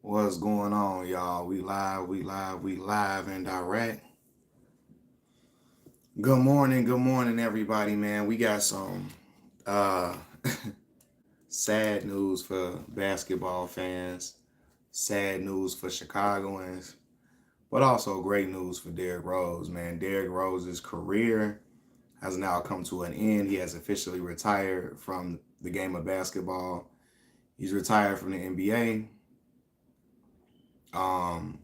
What's going on, y'all? We live and direct. Good morning, everybody, man. We got some uh sad news for basketball fans, sad news for Chicagoans, but also great news for Derrick Rose, man. Derrick Rose's career has now come to an end. He has officially retired from the game of basketball. He's retired from the NBA. Um,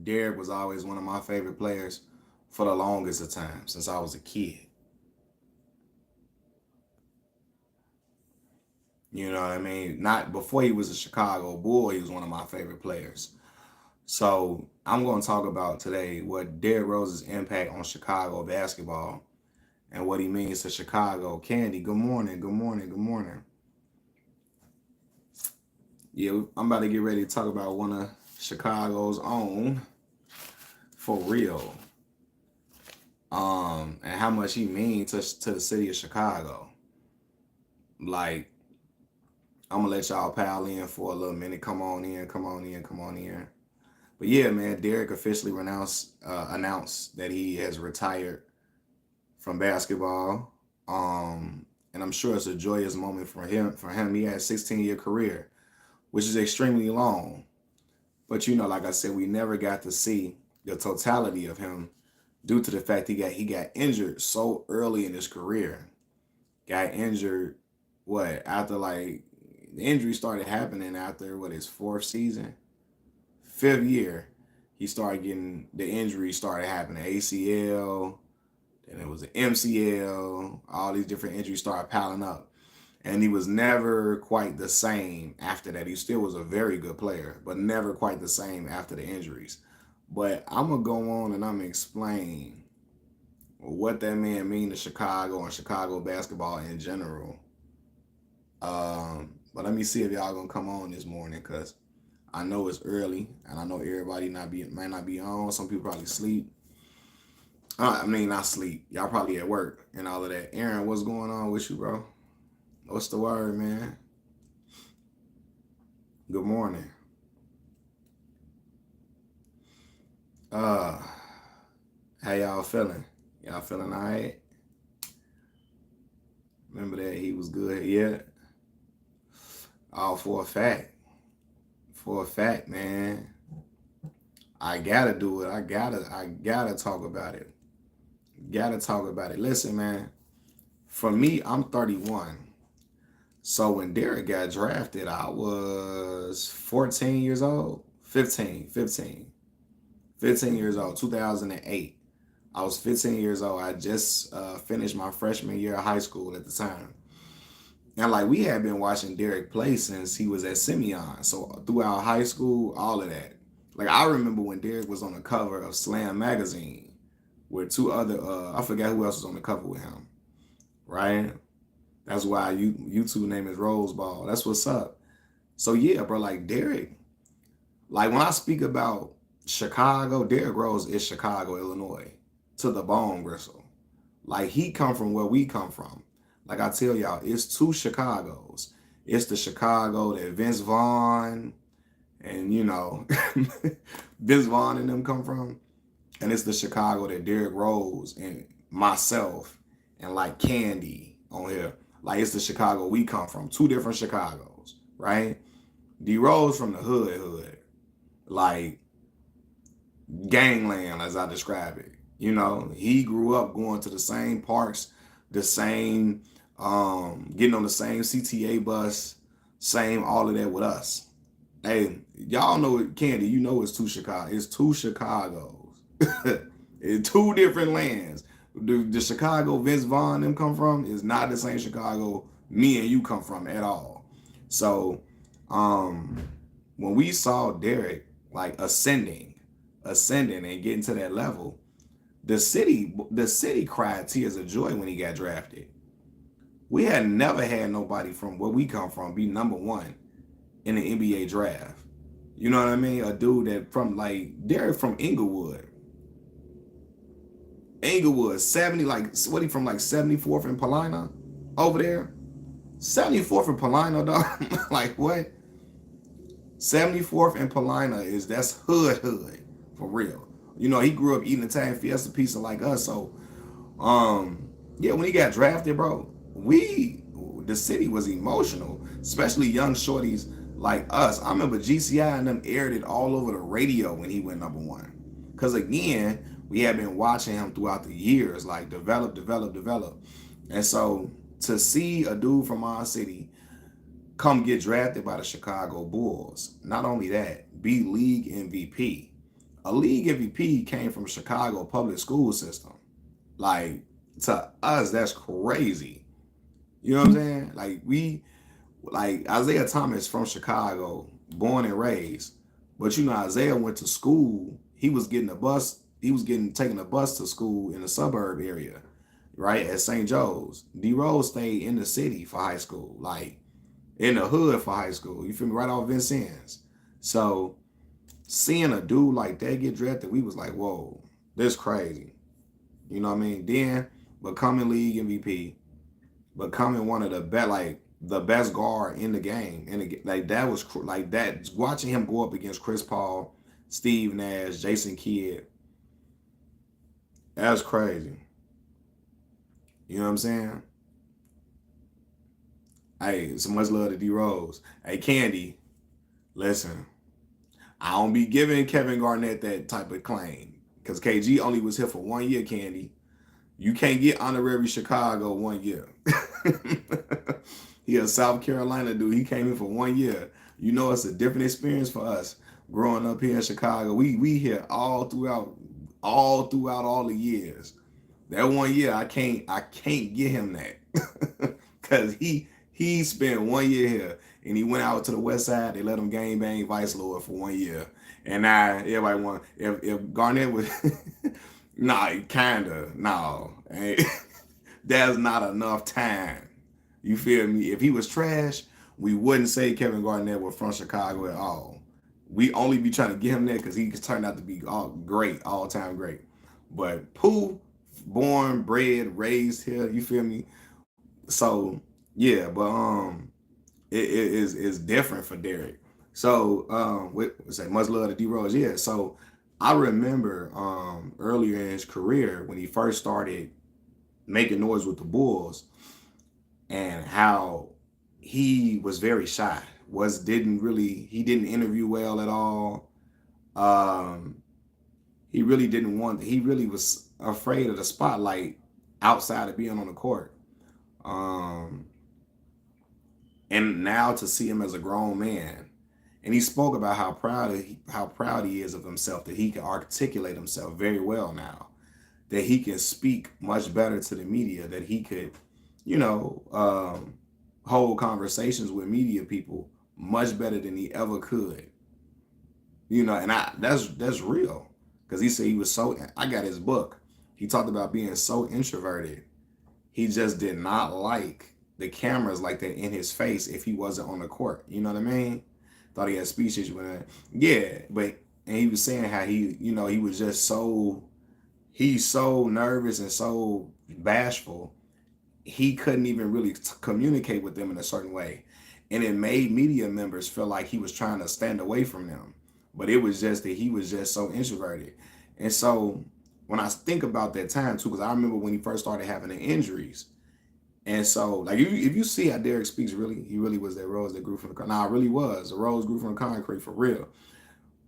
Derrick was always one of my favorite players for the longest of time since I was a kid. You know what I mean? Not before he was a Chicago Bull, he was one of my favorite players. So I'm going to talk about today what Derrick Rose's impact on Chicago basketball and what he means to Chicago. Candy, good morning, good morning, good morning. Yeah, I'm about to get ready to talk about one of Chicago's own for real. And how much he means to the city of Chicago. Like, I'm gonna let y'all pile in for a little minute. Come on in, come on in, come on in. But yeah, man, Derrick officially announced that he has retired from basketball. And I'm sure it's a joyous moment for him. He had a 16-year career, which is extremely long. But like I said, we never got to see the totality of him due to the fact he got injured so early in his career. Got injured after the injury started happening after his fourth season, fifth year. He started getting the injury started happening. ACL, then it was an MCL. All these different injuries started piling up, and he was never quite the same after that. He still was a very good player, but never quite the same after the injuries. But I'm gonna go on and I'm gonna explain what that man mean to Chicago and Chicago basketball in general. But let me see if y'all gonna come on this morning because I know it's early and I know everybody might not be on. Some people probably sleep. I mean, not sleep. Y'all probably at work and all of that. Aaron, what's going on with you, bro? What's the word, man? Good morning. Uh, how y'all feeling? Y'all feeling all right? Remember that he was good? Yeah. Oh, for a fact. For a fact, man. I gotta do it. I gotta talk about it. Gotta talk about it. Listen, man. For me, I'm 31. So when Derrick got drafted, I was 14 years old. 15 years old, 2008. I was 15 years old. I just finished my freshman year of high school at the time. And we had been watching Derrick play since he was at Simeon. So throughout high school, all of that. I remember when Derrick was on the cover of Slam magazine with two other I forgot who else was on the cover with him. Right? That's why YouTube name is Roseball. That's what's up. So yeah, bro, Derrick, when I speak about Chicago, Derrick Rose is Chicago, Illinois, to the bone gristle. He come from where we come from. I tell y'all, it's two Chicagos. It's the Chicago that Vince Vaughn and Vince Vaughn and them come from, and it's the Chicago that Derrick Rose and myself and Candy on here. It's the Chicago we come from. Two different Chicagos, right? D Rose from the hood. Gangland, as I describe it. He grew up going to the same parks, the same, getting on the same CTA bus, same all of that with us. Hey, y'all know it, Candy. It's two Chicago. It's two Chicagos. It's two different lands. The Chicago Vince Vaughn them come from is not the same Chicago me and you come from at all. So, when we saw Derrick ascending and getting to that level, the city cried tears of joy when he got drafted. We had never had nobody from where we come from be number one in the NBA draft. You know what I mean? A dude that from Derrick from Inglewood. 70, what he from 74th and Paulina over there? 74th and Paulina, dog. Like what? 74th and Paulina that's hood for real. You know, he grew up eating Italian Fiesta pizza like us. So, yeah, when he got drafted, bro, the city was emotional, especially young shorties like us. I remember GCI and them aired it all over the radio when he went number one. Cause again, we had been watching him throughout the years, like develop. And so to see a dude from our city come get drafted by the Chicago Bulls. Not only that, be league MVP. A league MVP came from Chicago public school system. Like to us, that's crazy. You know what I'm saying? Like Isaiah Thomas from Chicago, born and raised. But you know, Isaiah went to school. He was getting a bus. He was getting taking a bus to school in the suburb area, right at St. Joe's. D Rose stayed in the city for high school. Like in the hood for high school. You feel me? Right off Vincennes. So seeing a dude like that get drafted, we was like, whoa, this crazy. You know what I mean? Then becoming league MVP, becoming one of the best, like the best guard in the game, and like that was like that. Watching him go up against Chris Paul, Steve Nash, Jason Kidd, that's crazy. You know what I'm saying? Hey, so much love to D Rose. Hey, Candy, listen, I don't be giving Kevin Garnett that type of claim because KG only was here for 1 year, Candy. You can't get honorary Chicago 1 year. He a South Carolina dude. He came in for 1 year. You know, it's a different experience for us growing up here in Chicago. We here all the years. That 1 year, I can't get him that because he spent 1 year here and he went out to the West Side. They let him gang bang Vice Lord for 1 year, and now everybody want if Garnett was nah, kinda no, that's not enough time. You feel me? If he was trash, we wouldn't say Kevin Garnett was from Chicago at all. We only be trying to get him there because he turned out to be all great, all time great. But Pooh, born, bred, raised here, you feel me? So yeah, but it is different for Derrick. So say much love to D Rose. Yeah. So I remember earlier in his career when he first started making noise with the Bulls and how he was very shy. He didn't interview well at all. Um he really was afraid of the spotlight outside of being on the court. Um and now to see him as a grown man, and he spoke about how proud he is of himself, that he can articulate himself very well now, that he can speak much better to the media, that he could, you know, hold conversations with media people much better than he ever could. You know, and that's real because he said he was so. I got his book. He talked about being so introverted. He just did not like the cameras like that in his face if he wasn't on the court. You know what I mean? Thought he had speech issues with that. Yeah, but and he was saying how he was just he's so nervous and so bashful. He couldn't even really communicate with them in a certain way. And it made media members feel like he was trying to stand away from them. But it was just that he was just so introverted. And so when I think about that time too, because I remember when he first started having the injuries. And so, like, if you see how Derrick speaks, he really was that rose that grew from the concrete. Nah, it really was. The rose grew from the concrete for real.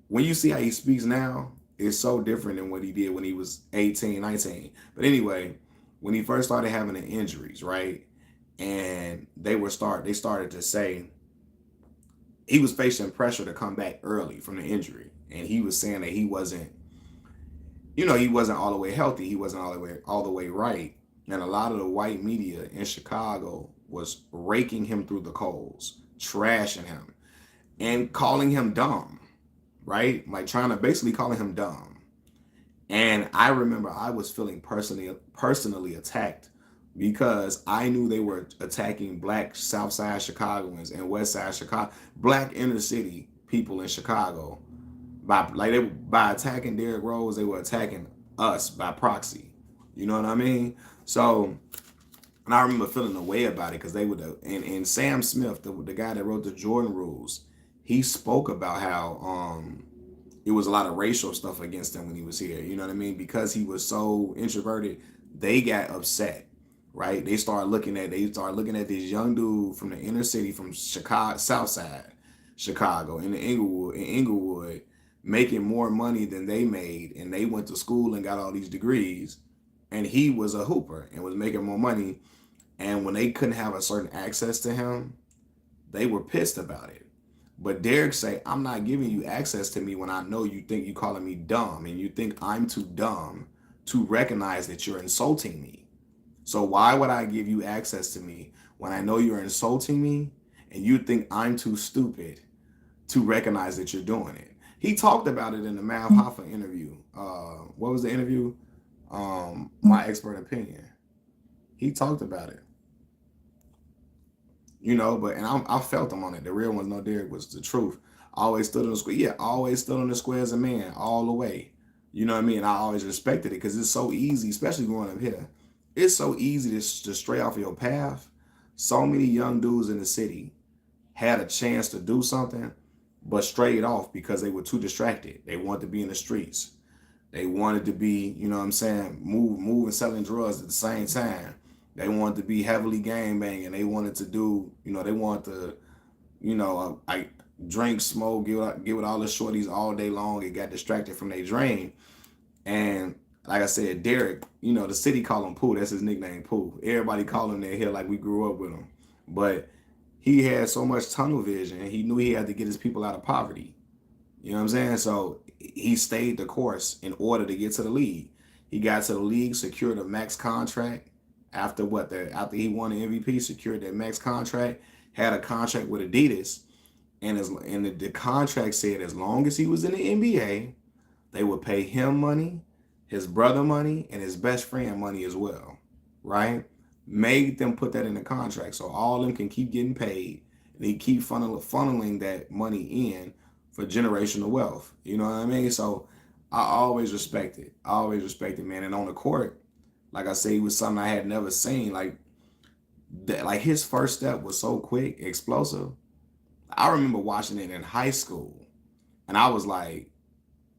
When you see how he speaks now, it's so different than what he did when he was 18, 19. But anyway, when he first started having the injuries, right? And they started to say he was facing pressure to come back early from the injury. And he was saying that he wasn't all the way healthy. He wasn't all the way right. And a lot of the white media in Chicago was raking him through the coals, trashing him, and calling him dumb, right? Like trying to basically calling him dumb. And I remember I was feeling personally attacked because I knew they were attacking black South Side Chicagoans and West Side Chicago, black inner city people in Chicago. By attacking Derrick Rose, they were attacking us by proxy. You know what I mean? So And I remember feeling a way about it because they would, and Sam Smith, the guy that wrote the Jordan Rules, he spoke about how it was a lot of racial stuff against him when he was here. You know what I mean? Because he was so introverted, they got upset, right? They started looking at this young dude from the inner city, from Chicago, South Side, Chicago, in Inglewood, making more money than they made, and they went to school and got all these degrees, and he was a hooper and was making more money. And when they couldn't have a certain access to him, they were pissed about it. But Derrick say, I'm not giving you access to me when I know you think you calling me dumb and you think I'm too dumb to recognize that you're insulting me. So why would I give you access to me when I know you're insulting me and you think I'm too stupid to recognize that you're doing it? He talked about it in the Mav Hoffa interview. What was the interview? My expert opinion. He talked about it. But I felt him on it. The real ones know Derrick was the truth. Always stood on the square. Yeah, always stood on the square as a man all the way. You know what I mean? I always respected it because it's so easy, especially growing up here. It's so easy to stray off your path. So many young dudes in the city had a chance to do something, but strayed off because they were too distracted. They wanted to be in the streets. They wanted to be, you know what I'm saying, moving, selling drugs at the same time. They wanted to be heavily gang banging. They wanted to do, they wanted to, I drink, smoke, get with all the shorties all day long. It got distracted from their dream. And like I said, Derrick, the city call him Pooh. That's his nickname, Pooh. Everybody call him that here like we grew up with him. But he had so much tunnel vision. He knew he had to get his people out of poverty. You know what I'm saying? So he stayed the course in order to get to the league. He got to the league, secured a max contract. After he won the MVP, secured that max contract, had a contract with Adidas, and the contract said as long as he was in the NBA, they would pay him money, his brother money, and his best friend money as well, right? Made them put that in the contract so all of them can keep getting paid, and he keep funneling that money in for generational wealth. You know what I mean? So I always respect it. I always respect it, man. And on the court, like I say, he was something I had never seen. Like that, like his first step was so quick, explosive. I remember watching it in high school, and I was like,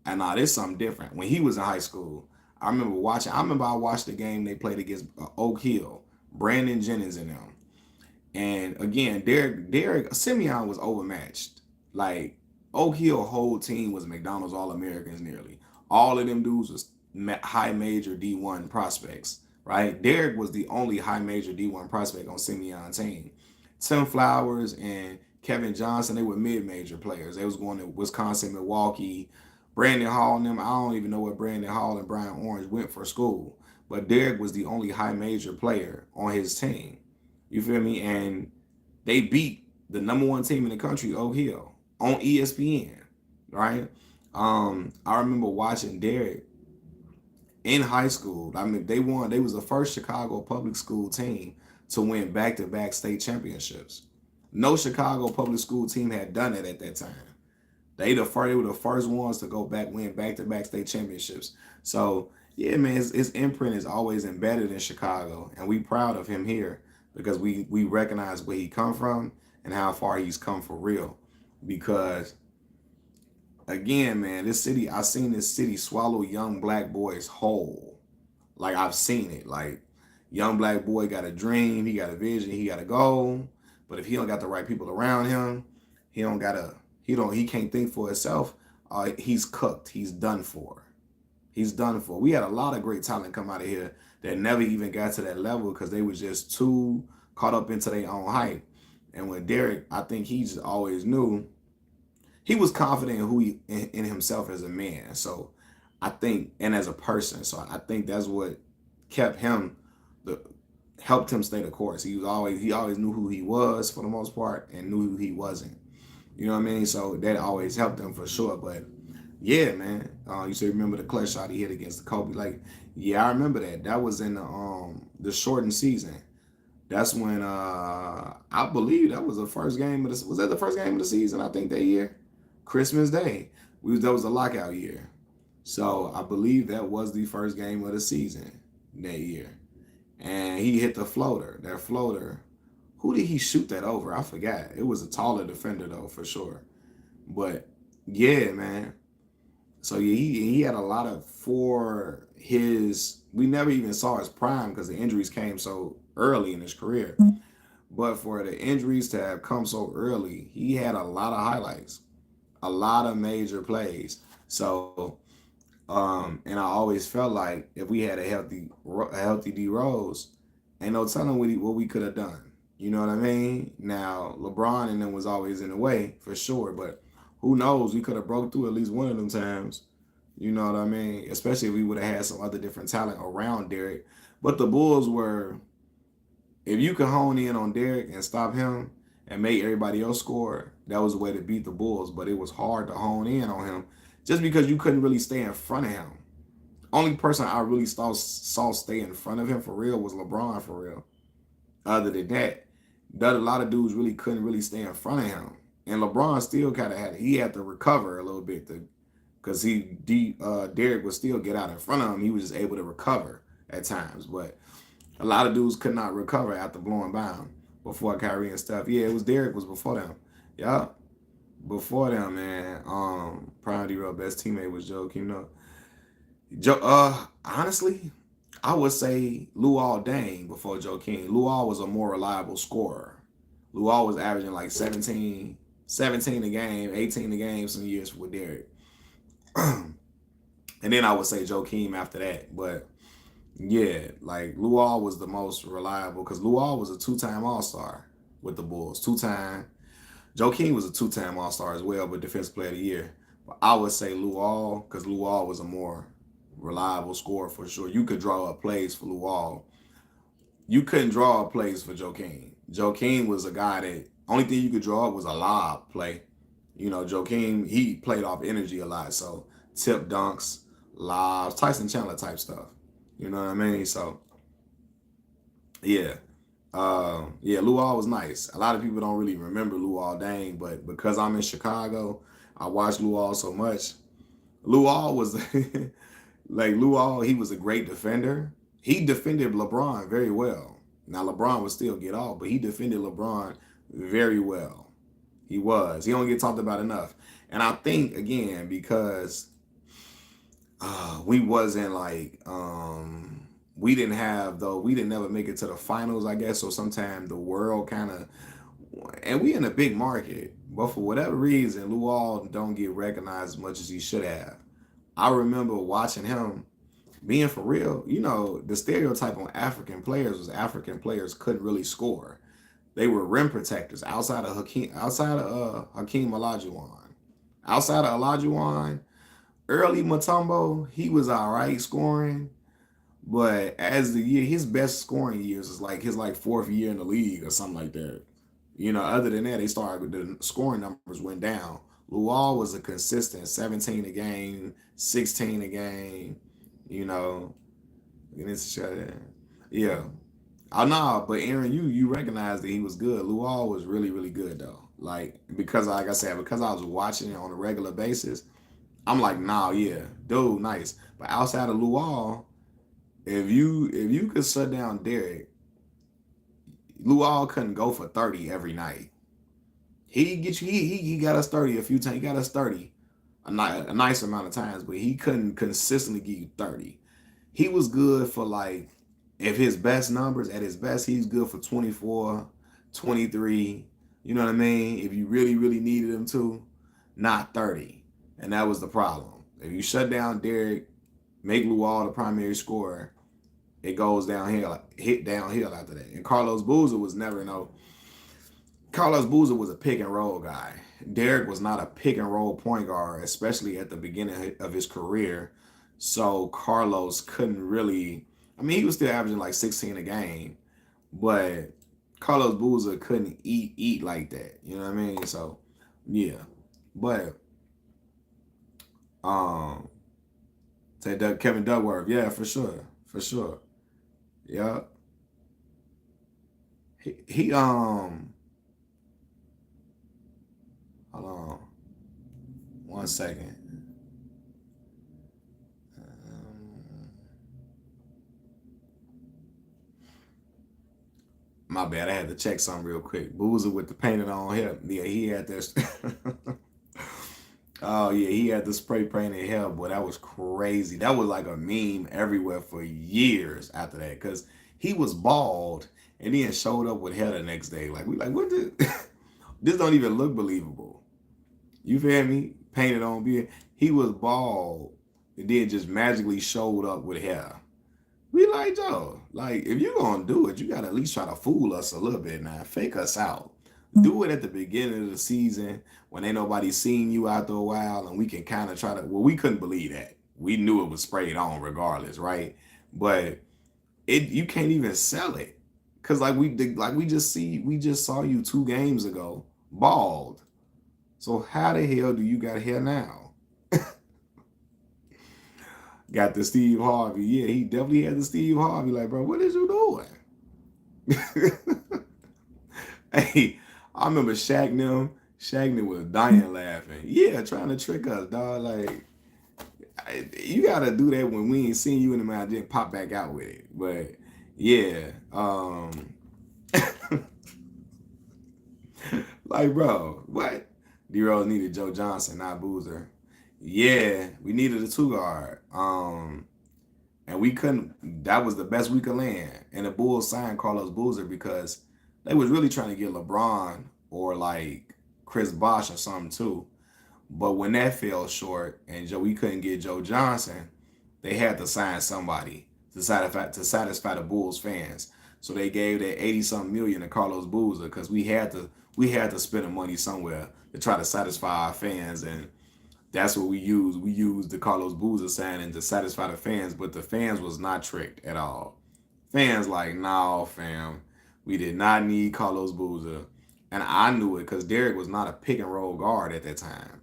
and now there's something different. When he was in high school, I watched the game they played against Oak Hill, Brandon Jennings and them. And again, Derrick Simeon was overmatched. Like Oak Hill whole team was McDonald's All Americans nearly. All of them dudes was high major D1 prospects, right? Derrick was the only high major D1 prospect on Simeon's team. Tim Flowers and Kevin Johnson, they were mid-major players. They was going to Wisconsin, Milwaukee, Brandon Hall and them. I don't even know where Brandon Hall and Brian Orange went for school. But Derrick was the only high major player on his team. You feel me? And they beat the number one team in the country, Oak Hill, on ESPN, right? I remember watching Derrick in high school. I mean, they won. They was the first Chicago public school team to win back-to-back state championships. No Chicago public school team had done it at that time. They were the first ones to win back-to-back state championships. So yeah, man, his imprint is always embedded in Chicago, and we proud of him here because we recognize where he come from and how far he's come for real. Because again, man, I seen this city swallow young black boys whole. Like I've seen it. Like young black boy got a dream, he got a vision, he got a goal. But if he don't got the right people around him, he can't think for himself. He's cooked. He's done for. He's done for. We had a lot of great talent come out of here that never even got to that level because they was just too caught up into their own hype. And with Derrick, I think he just always knew he was confident in in himself as a man. So I think, and as a person. So I think that's what kept him, helped him stay the course. He always knew who he was for the most part and knew who he wasn't. You know what I mean? So that always helped him for sure. But yeah, man, you say remember the clutch shot he hit against the Kobe? Like, yeah, I remember that. That was in the shortened season. That's when I believe that was the first game of the was that the first game of the season? I think that year, Christmas Day. That was a lockout year, so I believe that was the first game of the season that year. and he hit the floater. That floater. Who did he shoot that over? I forgot. It was a taller defender though, for sure. But yeah, man. So yeah, he had a lot of for his. We never even saw his prime because the injuries came so early in his career. But for the injuries to have come so early, he had a lot of highlights, a lot of major plays. So, and I always felt like if we had a healthy D Rose, ain't no telling what we could have done. You know what I mean? Now LeBron and them was always in the way for sure, but who knows? We could have broke through at least one of them times. You know what I mean? Especially if we would have had some other different talent around Derrick. But the Bulls were, if you could hone in on Derrick and stop him and make everybody else score, that was the way to beat the Bulls. But it was hard to hone in on him just because you couldn't really stay in front of him. Only person I really saw stay in front of him for real was LeBron for real. Other than that, a lot of dudes really couldn't really stay in front of him. And LeBron still kind of had to recover a little bit because Derrick would still get out in front of him. He was just able to recover at times, but a lot of dudes could not recover after blowing by him before Kyrie and stuff. Yeah, it was Derrick was before them. Yeah, before them, man. Prime D-Row best teammate was Joakim Noah. Honestly, I would say Luol Deng before Joakim. Luol was a more reliable scorer. Luol was averaging like 17 a game, 18 a game some years with Derrick. And then I would say Joakim after that. But yeah, like Luol was the most reliable because Luol was a two-time All-Star with the Bulls. Two-time. Joakim was a two-time All-Star as well, but Defensive Player of the Year. But I would say Luol because Luol was a more reliable scorer for sure. You could draw up plays for Luol. You couldn't draw up plays for Joakim. Joakim was a guy that only thing you could draw up was a lob play. You know, Joakim, he played off energy a lot. So tip dunks, lobs, Tyson Chandler type stuff. You know what I mean? So yeah. Yeah, Luol was nice. A lot of people don't really remember Luol Deng, but because I'm in Chicago, I watched Luol so much. Luol was like Luol, he was a great defender. He defended LeBron very well. Now LeBron would still get off, but he defended LeBron very well. He was. He don't get talked about enough. And I think again because we wasn't like we didn't have though we didn't never make it to the finals, I guess. So sometimes the world kind of, and we in a big market, but for whatever reason, Luol don't get recognized as much as he should have. I remember watching him being for real. You know, the stereotype on African players was African players couldn't really score. They were rim protectors outside of Hakeem Olajuwon. Outside of Olajuwon, early Mutombo, he was all right scoring. But as the year, his best scoring years is like his like fourth year in the league or something like that. You know, other than that, the scoring numbers went down. Luol was a consistent 17 a game, 16 a game. You know, and it's yeah. Oh no, but Aaron, you recognize that he was good. Luol was really really good though. Like because like I said, because I was watching it on a regular basis, I'm like, nah, yeah, dude, nice. But outside of Luol, if you could shut down Derrick, Luol couldn't go for 30 every night. He get you. He got us 30 a few times. He got us 30 a nice amount of times, but he couldn't consistently give you 30. He was good for like if his best numbers at his best, he's good for 24, 23. You know what I mean? If you really really needed him to, not 30, and that was the problem. If you shut down Derrick, make Luol the primary scorer, it goes downhill, hit downhill after that. And Carlos Boozer was never no. Carlos Boozer was a pick and roll guy. Derrick was not a pick and roll point guard, especially at the beginning of his career. So Carlos couldn't really. I mean, he was still averaging like 16 a game, but Carlos Boozer couldn't eat like that. You know what I mean? So yeah, but um, say Kevin Duckworth, yeah, for sure, for sure, yeah. He hold on 1 second. bad. I had to check something real quick. Boozer with the painted on hair. Yeah, he had this. Oh yeah, he had the spray painted hair, boy. That was crazy. That was like a meme everywhere for years after that, because he was bald and then showed up with hair the next day. Like we like, what did this don't even look believable. You feel me? Painted on beard. He was bald and then just magically showed up with hair. We like, Joe, like if you gonna do it, you gotta at least try to fool us a little bit now. Fake us out. Do it at the beginning of the season when ain't nobody seen you after a while, and we can kind of try to. Well, we couldn't believe that. We knew it was sprayed on regardless, right? But it you can't even sell it because we just saw you 2 games ago bald. So how the hell do you got hair now? Got the Steve Harvey. Yeah, he definitely had the Steve Harvey. Like, bro, what is you doing? Hey, I remember Shaq them. Shaq them was dying laughing. Yeah, trying to trick us, dog. Like, you gotta do that when we ain't seen you in the mouth, then pop back out with it. But yeah, like, bro, what? D-Rose needed Joe Johnson, not Boozer. Yeah, we needed a 2 guard. And we couldn't. That was the best we could land. And the Bulls signed Carlos Boozer because they was really trying to get LeBron or like Chris Bosh or something too. But when that fell short and we couldn't get Joe Johnson, they had to sign somebody to satisfy the Bulls fans. So they gave that 80-something million to Carlos Boozer because we had to spend the money somewhere to try to satisfy our fans, and that's what we used. We used the Carlos Boozer signing to satisfy the fans, but the fans was not tricked at all. Fans like, nah, fam, we did not need Carlos Boozer. And I knew it because Derrick was not a pick and roll guard at that time.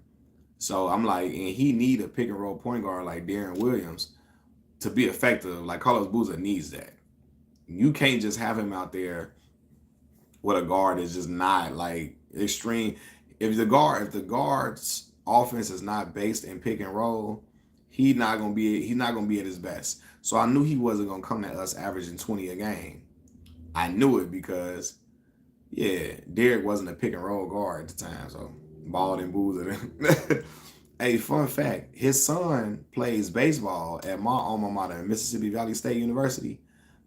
So I'm like, and he need a pick and roll point guard like Darren Williams to be effective. Like Carlos Boozer needs that. You can't just have him out there with a guard that's just not like extreme. If the guard's offense is not based in pick and roll, he's not gonna be at his best. So I knew he wasn't gonna come to us averaging 20 a game. I knew it because yeah, Derrick wasn't a pick and roll guard at the time, so balled and boozed. Hey, fun fact: his son plays baseball at my alma mater, Mississippi Valley State University.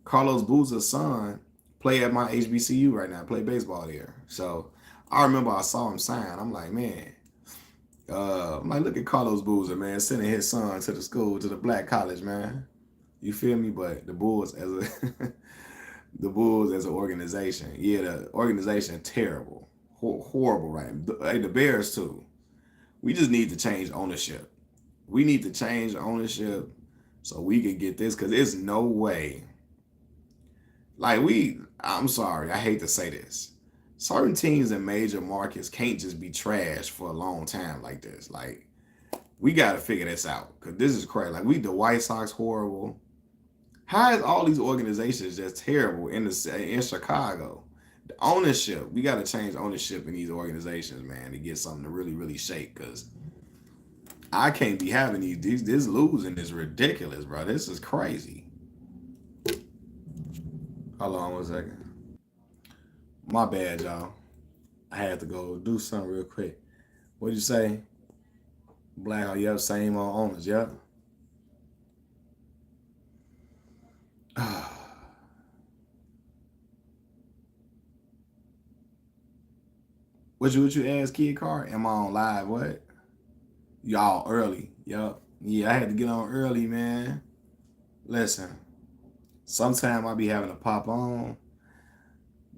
Carlos Boozer's son play at my HBCU right now, play baseball there. So I remember I saw him sign. I'm like, man, I'm like, look at Carlos Boozer, man, sending his son to the school, to the black college, man. You feel me? But the Bulls as a the Bulls as an organization, yeah, the organization terrible, horrible, right? Hey, the Bears too. We just need to change ownership. We need to change ownership so we can get this because there's no way. Like I'm sorry, I hate to say this. Certain teams in major markets can't just be trashed for a long time like this. Like we got to figure this out because this is crazy. Like the White Sox horrible. How is all these organizations just terrible in Chicago? The ownership, we got to change ownership in these organizations, man, to get something to really, really shake. Because I can't be having these. This losing is ridiculous, bro. This is crazy. Hold on 1 second. My bad, y'all. I had to go do something real quick. What'd you say? Black, oh, yep, same owners, yep. What you asked, Kid Car? Am I on live? What? Y'all early. Yup. Yeah, I had to get on early, man. Listen, sometime I be having to pop on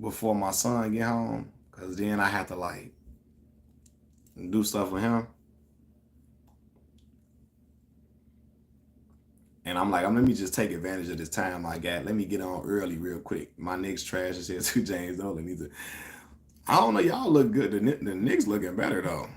before my son get home, cause then I have to like do stuff with him. And I'm like, let me just take advantage of this time I got. Let me get on early real quick. My Knicks trash is here too, James Dolan. I don't know, y'all look good. The Knicks looking better though.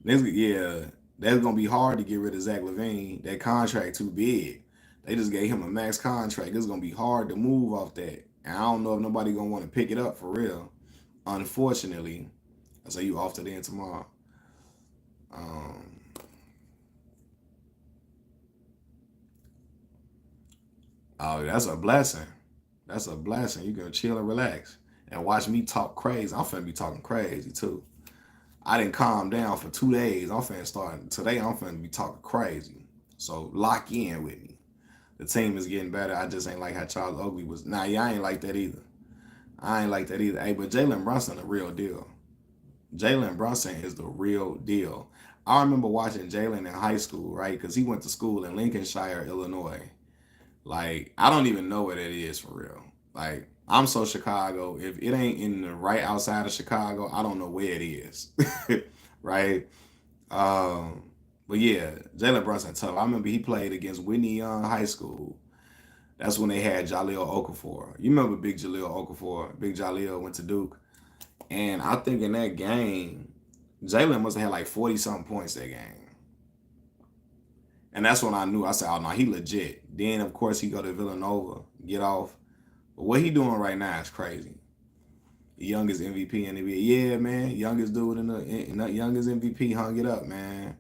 Yeah, that's gonna be hard to get rid of Zach LaVine. That contract too big. They just gave him a max contract. It's gonna be hard to move off that. And I don't know if nobody gonna want to pick it up for real. Unfortunately, I say you off today and tomorrow. Um, oh, that's a blessing. That's a blessing. You can chill and relax and watch me talk crazy. I'm finna be talking crazy too. I didn't calm down for 2 days. I'm finna start today. I'm finna be talking crazy. So lock in with me. The team is getting better. I just ain't like how Charles Oakley was. Nah, yeah, I ain't like that either. I ain't like that either. Hey, but Jalen Brunson the real deal. Jalen Brunson is the real deal. I remember watching Jalen in high school, right? Because he went to school in Lincolnshire, Illinois. Like, I don't even know where that is for real. Like, I'm so Chicago. If it ain't in the right outside of Chicago, I don't know where it is. Right? Um, but yeah, Jalen Brunson tough. I remember he played against Whitney Young High School. That's when they had Jaleel Okafor. You remember Big Jaleel Okafor? Big Jaleel went to Duke. And I think in that game, Jalen must have had like 40 something points that game. And that's when I knew. I said, oh no, he legit. Then of course he go to Villanova, get off. But what he doing right now is crazy. The youngest MVP in the NBA. Yeah, man. Youngest dude in the youngest MVP hung it up, man.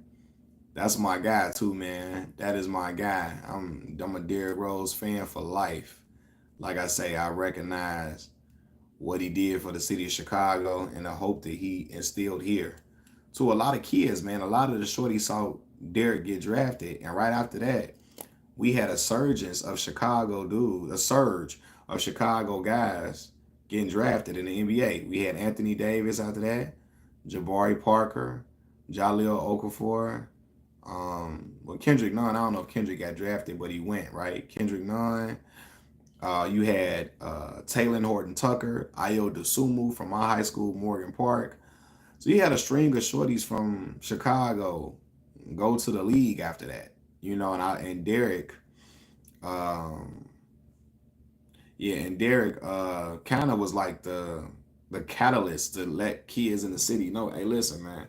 That's my guy too, man. That is my guy. I'm a Derrick Rose fan for life. Like I say, I recognize what he did for the city of Chicago and the hope that he instilled here to a lot of kids, man. A lot of the shorties saw Derrick get drafted, and right after that, we had a surge of Chicago dudes, a surge of Chicago guys getting drafted in the NBA. We had Anthony Davis after that, Jabari Parker, Jaleel Okafor. Well, Kendrick Nunn, I don't know if Kendrick got drafted, but he went, right? Kendrick Nunn. You had Taylor Horton Tucker, Ayo Dosunmu from my high school, Morgan Park. So you had a string of shorties from Chicago go to the league after that, you know. And Derrick, um, yeah, and Derrick kind of was like the catalyst to let kids in the city know, hey, listen, man,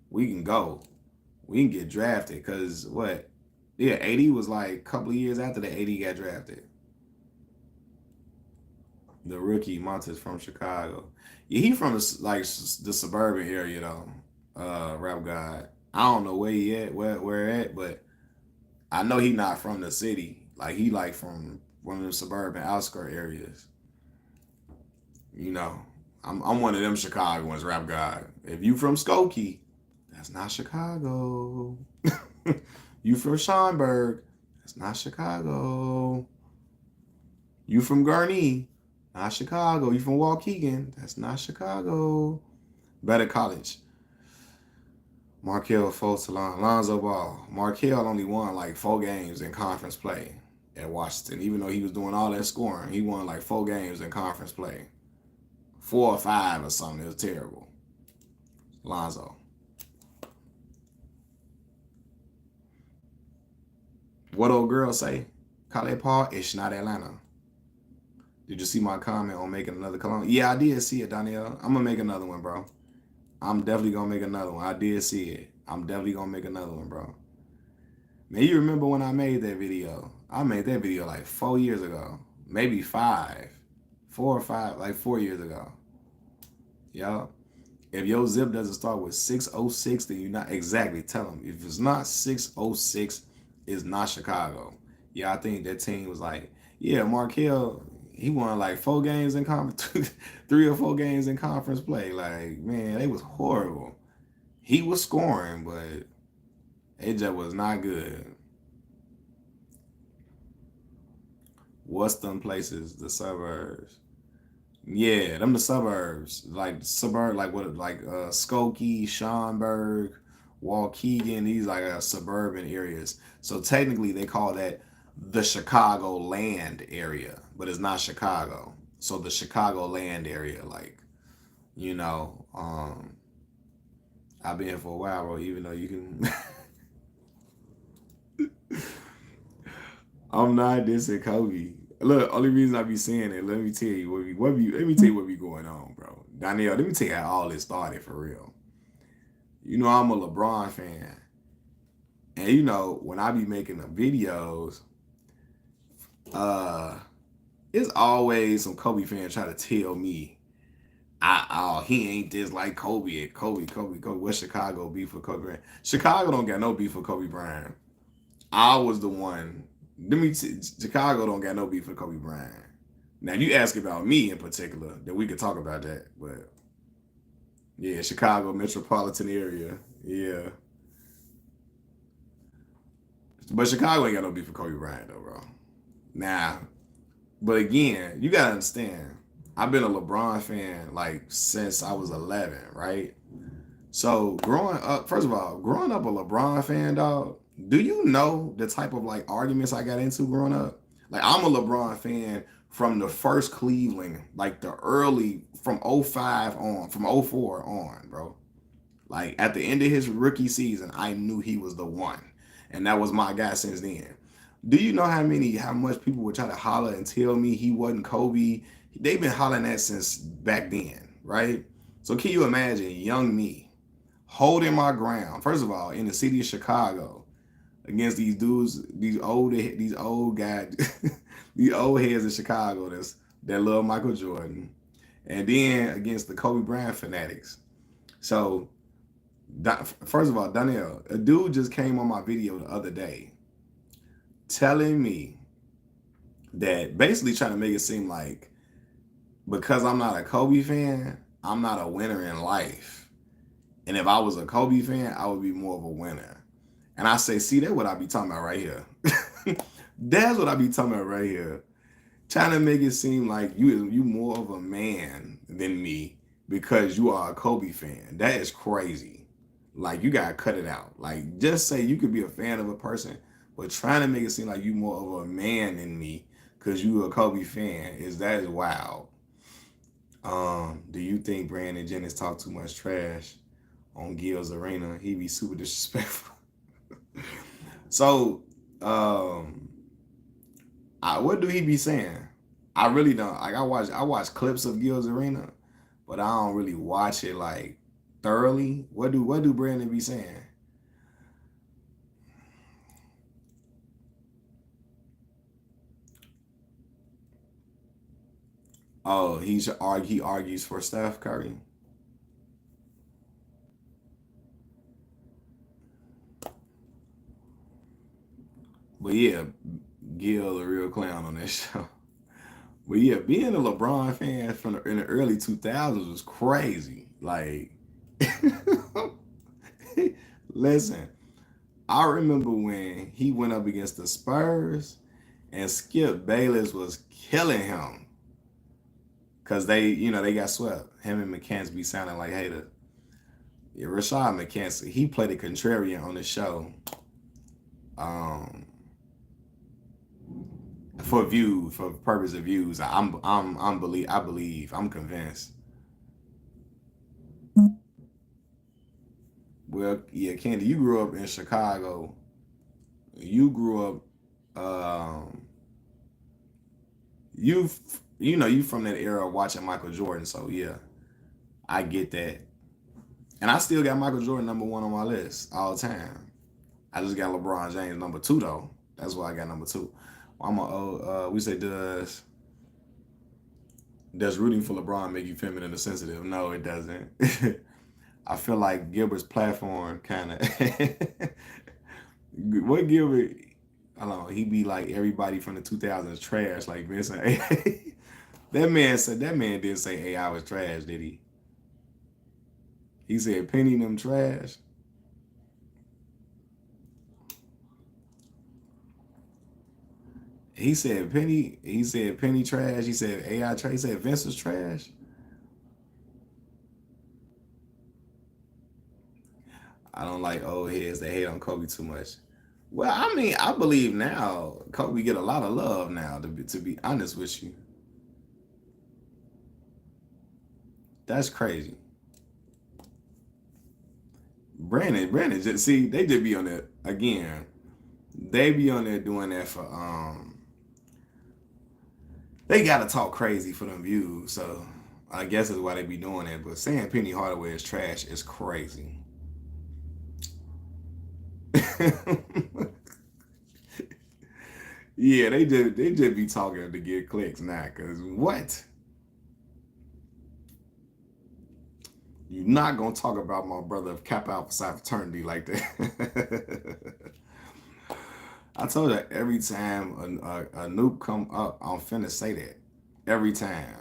we can go, we can get drafted. Because what? Yeah, 80 was like a couple of years after the 80 got drafted. The rookie Montes from Chicago. Yeah, he from like the suburban area though. Rap God. I don't know where he at, where at, but I know he not from the city. Like he like from one of the suburban outskirt areas. You know, I'm one of them Chicagoans, Rap God. If you from Skokie, that's not Chicago. You from Schaumburg, that's not Chicago. You from Gurnee, not Chicago. You from Waukegan, that's not Chicago. Better College. Markel Fultz, Lonzo Ball. Markel only won like 4 games in conference play at Washington. Even though he was doing all that scoring, he won like 4 games in conference play. 4 or 5 or something. It was terrible. Lonzo. What old girl say? Kale Paul, it's not Atlanta. Did you see my comment on making another cologne? Yeah, I did see it, Danielle. I'm going to make another one, bro. I'm definitely going to make another one. I did see it. I'm definitely going to make another one, bro. Man, you remember when I made that video? I made that video like 4 years ago. Maybe 5. 4 or 5, like 4 years ago. Yo. If your zip doesn't start with 606, then you're not exactly. Tell them. If it's not 606, it's not Chicago. Yeah, I think that team was like, yeah, Markel, he won like 4 games in conference, 3 or 4 games in conference play. Like, man, they was horrible. He was scoring, but it just was not good. What's them places? The suburbs. Yeah, them the suburbs. Like like what, like Skokie, Schaumburg, Waukegan. These like suburban areas. So technically, they call that the Chicago land area, but it's not Chicago. So the Chicago land area, like, you know, I've been here for a while, bro. Even though you can. I'm not dissing Kobe. Look, only reason I be saying it, let me tell you let me tell you what be going on, bro. Danielle, let me tell you how all this started for real. You know I'm a LeBron fan. And you know, when I be making the videos, uh, it's always some Kobe fans try to tell me, he ain't this like Kobe. Kobe. What Chicago beef for Kobe Bryant? Chicago don't got no beef for Kobe Bryant. I was the one. Chicago don't got no beef for Kobe Bryant. Now you ask about me in particular, then we could talk about that. But yeah, Chicago metropolitan area. Yeah, but Chicago ain't got no beef for Kobe Bryant though, bro. Now, but again, you gotta understand. I've been a LeBron fan like since I was 11, right? So growing up, first of all, growing up a LeBron fan, dog. Do you know the type of like arguments I got into growing up? Like I'm a LeBron fan from the first Cleveland, like the early from '05 on, from '04 on, bro. Like at the end of his rookie season, I knew he was the one, and that was my guy since then. Do you know how much people would try to holler and tell me he wasn't Kobe? They've been hollering that since back then, right? So can you imagine young me holding my ground? First of all, in the city of Chicago, against these dudes, these old guys, these old heads in Chicago that love Michael Jordan, and then against the Kobe Bryant fanatics. So first of all, Danielle, a dude just came on my video the other day telling me that basically trying to make it seem like because I'm not a Kobe fan, I'm not a winner in life. And if I was a Kobe fan, I would be more of a winner. And I say, see, that's what I be talking about right here. That's what I be talking about right here. Trying to make it seem like you more of a man than me because you are a Kobe fan. That is crazy. Like you gotta cut it out. Like just say you could be a fan of a person, but trying to make it seem like you more of a man than me because you a Kobe fan that is wild. Do you think Brandon Jennings talk too much trash on Gil's Arena? He be super disrespectful. So, what do he be saying? I really don't. Like I watch clips of Gil's Arena, but I don't really watch it like thoroughly. What do Brandon be saying? Oh, he argues for Steph Curry. But yeah, Gil a real clown on that show. But yeah, being a LeBron fan in the early 2000s was crazy. Like, listen, I remember when he went up against the Spurs and Skip Bayless was killing him because they got swept. Him and McCants be sounding like haters. Yeah, Rashad McCants, he played a contrarian on the show. Um, for purpose of views, I believe, I'm convinced. Well, yeah, Candy, you grew up in Chicago. You grew up, you you from that era of watching Michael Jordan. So yeah, I get that. And I still got Michael Jordan #1 on my list all the time. I just got LeBron James #2 though. That's why I got #2. I'm we say does rooting for LeBron make you feminine or sensitive? No, it doesn't. I feel like Gilbert's platform kind of what Gilbert. I don't know. He be like everybody from the 2000s trash, like Vincent. That man didn't say AI was trash, did he? He said Penny and them trash. He said Penny trash. He said AI trash. He said Vince was trash. I don't like old heads that hate on Kobe too much. Well, I mean, I believe now Kobe get a lot of love now. To be honest with you, that's crazy. Brandon, just see they just be on there again. They be on there doing that for they gotta talk crazy for them views. So I guess that's why they be doing that. But saying Penny Hardaway is trash is crazy. Yeah, they just be talking to get clicks now. Cause what? You're not gonna talk about my brother of Kappa Alpha Psi fraternity like that. I told you every time a noob come up, I'm finna say that. every time.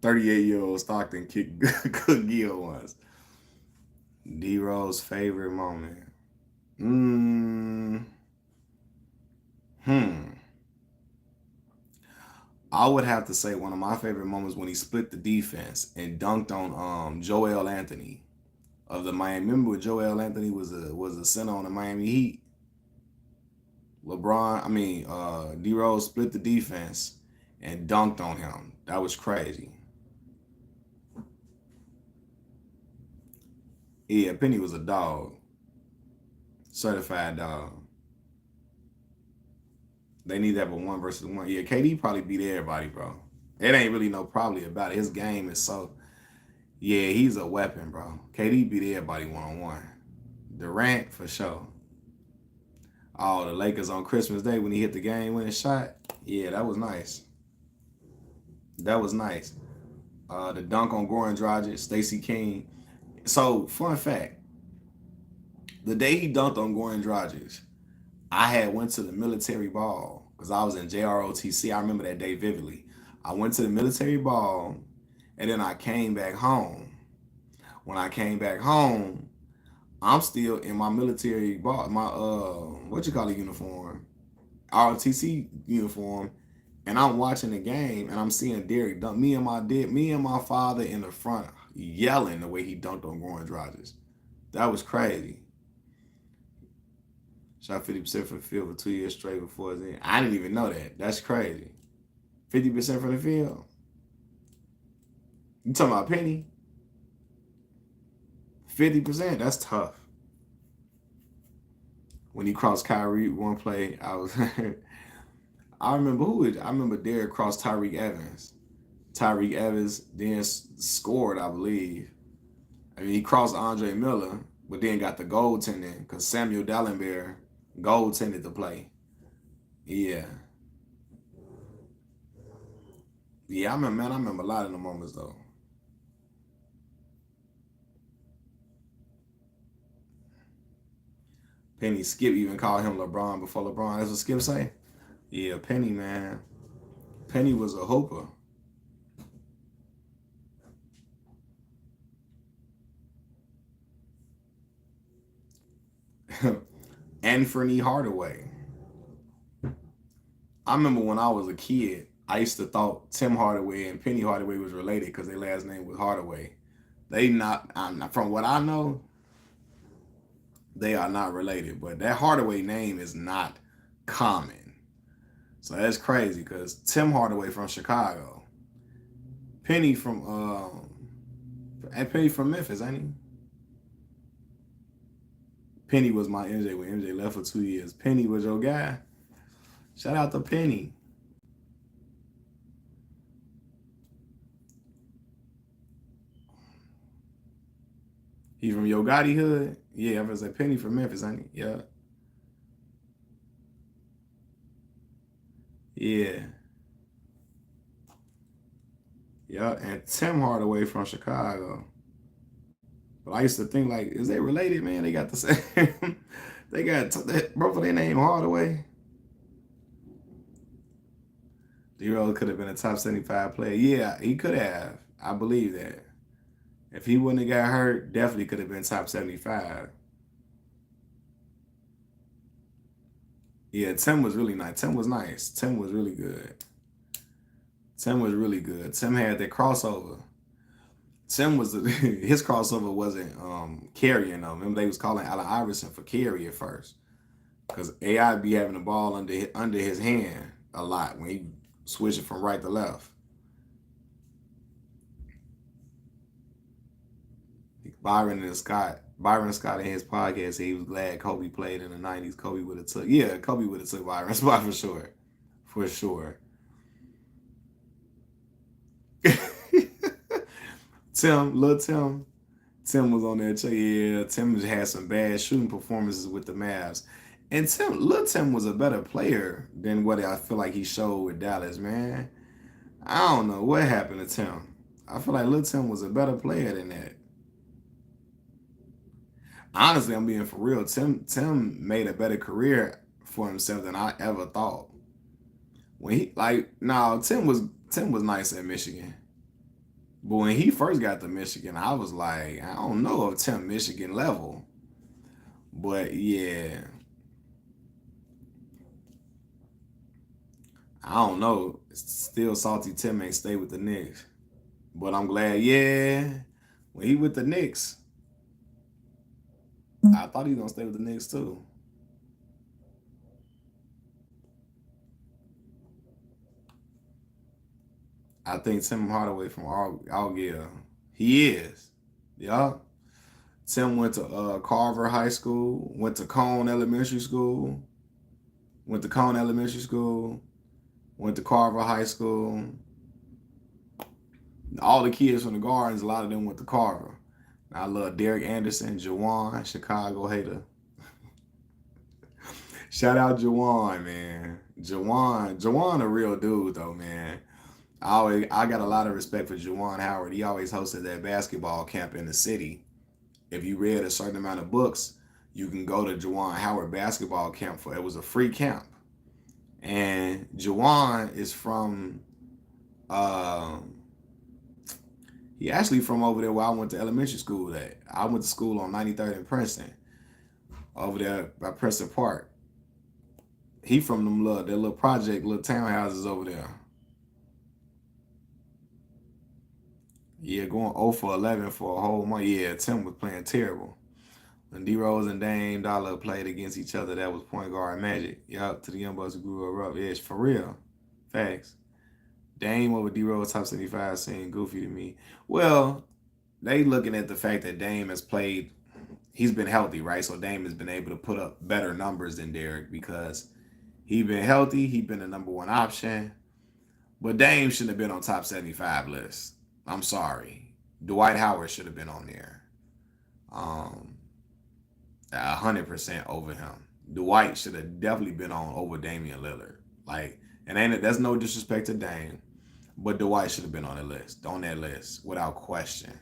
38-year-old Stockton kicked Cook Gill once. D-Rose favorite moment. Mm, hmm. I would have to say one of my favorite moments when he split the defense and dunked on Joel Anthony of the Miami. Remember when Joel Anthony was a center on the Miami Heat? D Rose split the defense and dunked on him. That was crazy. Yeah, Penny was a dog. Certified dog. They need to have a 1-versus-1. Yeah, KD probably beat everybody, bro. It ain't really no probably about it. His game is so. Yeah, he's a weapon, bro. KD beat everybody 1-on-1. Durant for sure. Oh, the Lakers on Christmas Day when he hit the game-winning shot. Yeah, that was nice. That was nice. The dunk on Goran Dragic, Stacey King. So, fun fact: the day he dunked on Goran Dragic, I had went to the military ball because I was in JROTC. I remember that day vividly. I went to the military ball, and then I came back home. When I came back home, I'm still in my military ball, my uniform, ROTC uniform, and I'm watching the game, and I'm seeing Derrick dunk. Me and my father in the front yelling the way he dunked on Goran Dragic. That was crazy. Shot 50% from the field for 2 years straight before his end. I didn't even know that. That's crazy. 50% from the field. You talking about Penny? 50%. That's tough. When he crossed Kyrie one play, I remember Derrick crossed Tyreek Evans. Tyreek Evans then scored, I believe. I mean, he crossed Andre Miller, but then got the goaltending because Samuel Dallenberg goaltended the play. Yeah. Yeah, I remember a lot of the moments, though. Penny Skip even called him LeBron before LeBron. That's what Skip say? Yeah, Penny, man. Penny was a hooper. Anthony Hardaway. I remember when I was a kid, I used to thought Tim Hardaway and Penny Hardaway was related because their last name was Hardaway. They not, from what I know, they are not related. But that Hardaway name is not common. So that's crazy because Tim Hardaway from Chicago. Penny from Memphis, ain't he? Penny was my MJ when MJ left for 2 years. Penny was your guy. Shout out to Penny. He from Yo Gotti hood? Yeah, I was like Penny from Memphis, ain't he? Yeah. Yeah. Yeah. And Tim Hardaway from Chicago. But I used to think like, is they related, man? They got the same. They got both of their name Hardaway. D-Rose could have been a top 75 player. Yeah, he could have. I believe that. If he wouldn't have got hurt, definitely could have been top 75. Yeah, Tim was really nice. Tim was nice. Tim was really good. Tim was really good. Tim had that crossover. Tim was his crossover wasn't carrying though. Remember they was calling Allen Iverson for carry at first because AI be having the ball under his hand a lot when he switching from right to left. Byron Scott in his podcast said he was glad Kobe played in the 90s. Kobe would have took Byron's spot for sure. For sure. Tim was on there too. Yeah, Tim just had some bad shooting performances with the Mavs. And Tim was a better player than what I feel like he showed with Dallas, man. I don't know what happened to Tim. I feel like Lil Tim was a better player than that. honestly, I'm being for real. Tim made a better career for himself than I ever thought. When he like no, Tim was nice at Michigan. But when he first got to Michigan, I was like, I don't know if Tim Michigan level. But yeah, I don't know. Still salty Tim ain't stay with the Knicks. But I'm glad, yeah. When he with the Knicks, I thought he was gonna stay with the Knicks too. I think Tim Hardaway from Algier. He is. Yeah. Tim went to Carver High School, went to Cone Elementary School, went to Cone Elementary School, went to Carver High School. All the kids from the Gardens, a lot of them went to Carver. I love Derrick Anderson, Jawan, Chicago hater. Shout out Jawan, man. Jawan a real dude though, man. I got a lot of respect for Jawan Howard. He always hosted that basketball camp in the city. If you read a certain amount of books, you can go to Jawan Howard basketball camp for it was a free camp. And Jawan is from he actually from over there where I went to elementary school at. I went to school on 93rd and Princeton, over there by Princeton Park. He from them little project, little townhouses over there. Yeah, going 0 for 11 for a whole month. Yeah, Tim was playing terrible. When D Rose and Dame Dollar played against each other, that was point guard magic. Yup, to the young bucks who grew up. Yeah, for real. Facts. Dame over D Rose top 75 seemed goofy to me. Well, they looking at the fact that Dame has played, he's been healthy, right? So Dame has been able to put up better numbers than Derrick because he been healthy, he been the number one option. But Dame shouldn't have been on top 75 list. I'm sorry. Dwight Howard should have been on there. 100% over him. Dwight should have definitely been on over Damian Lillard. Like, and ain't that's no disrespect to Dame, but Dwight should have been on that list, without question.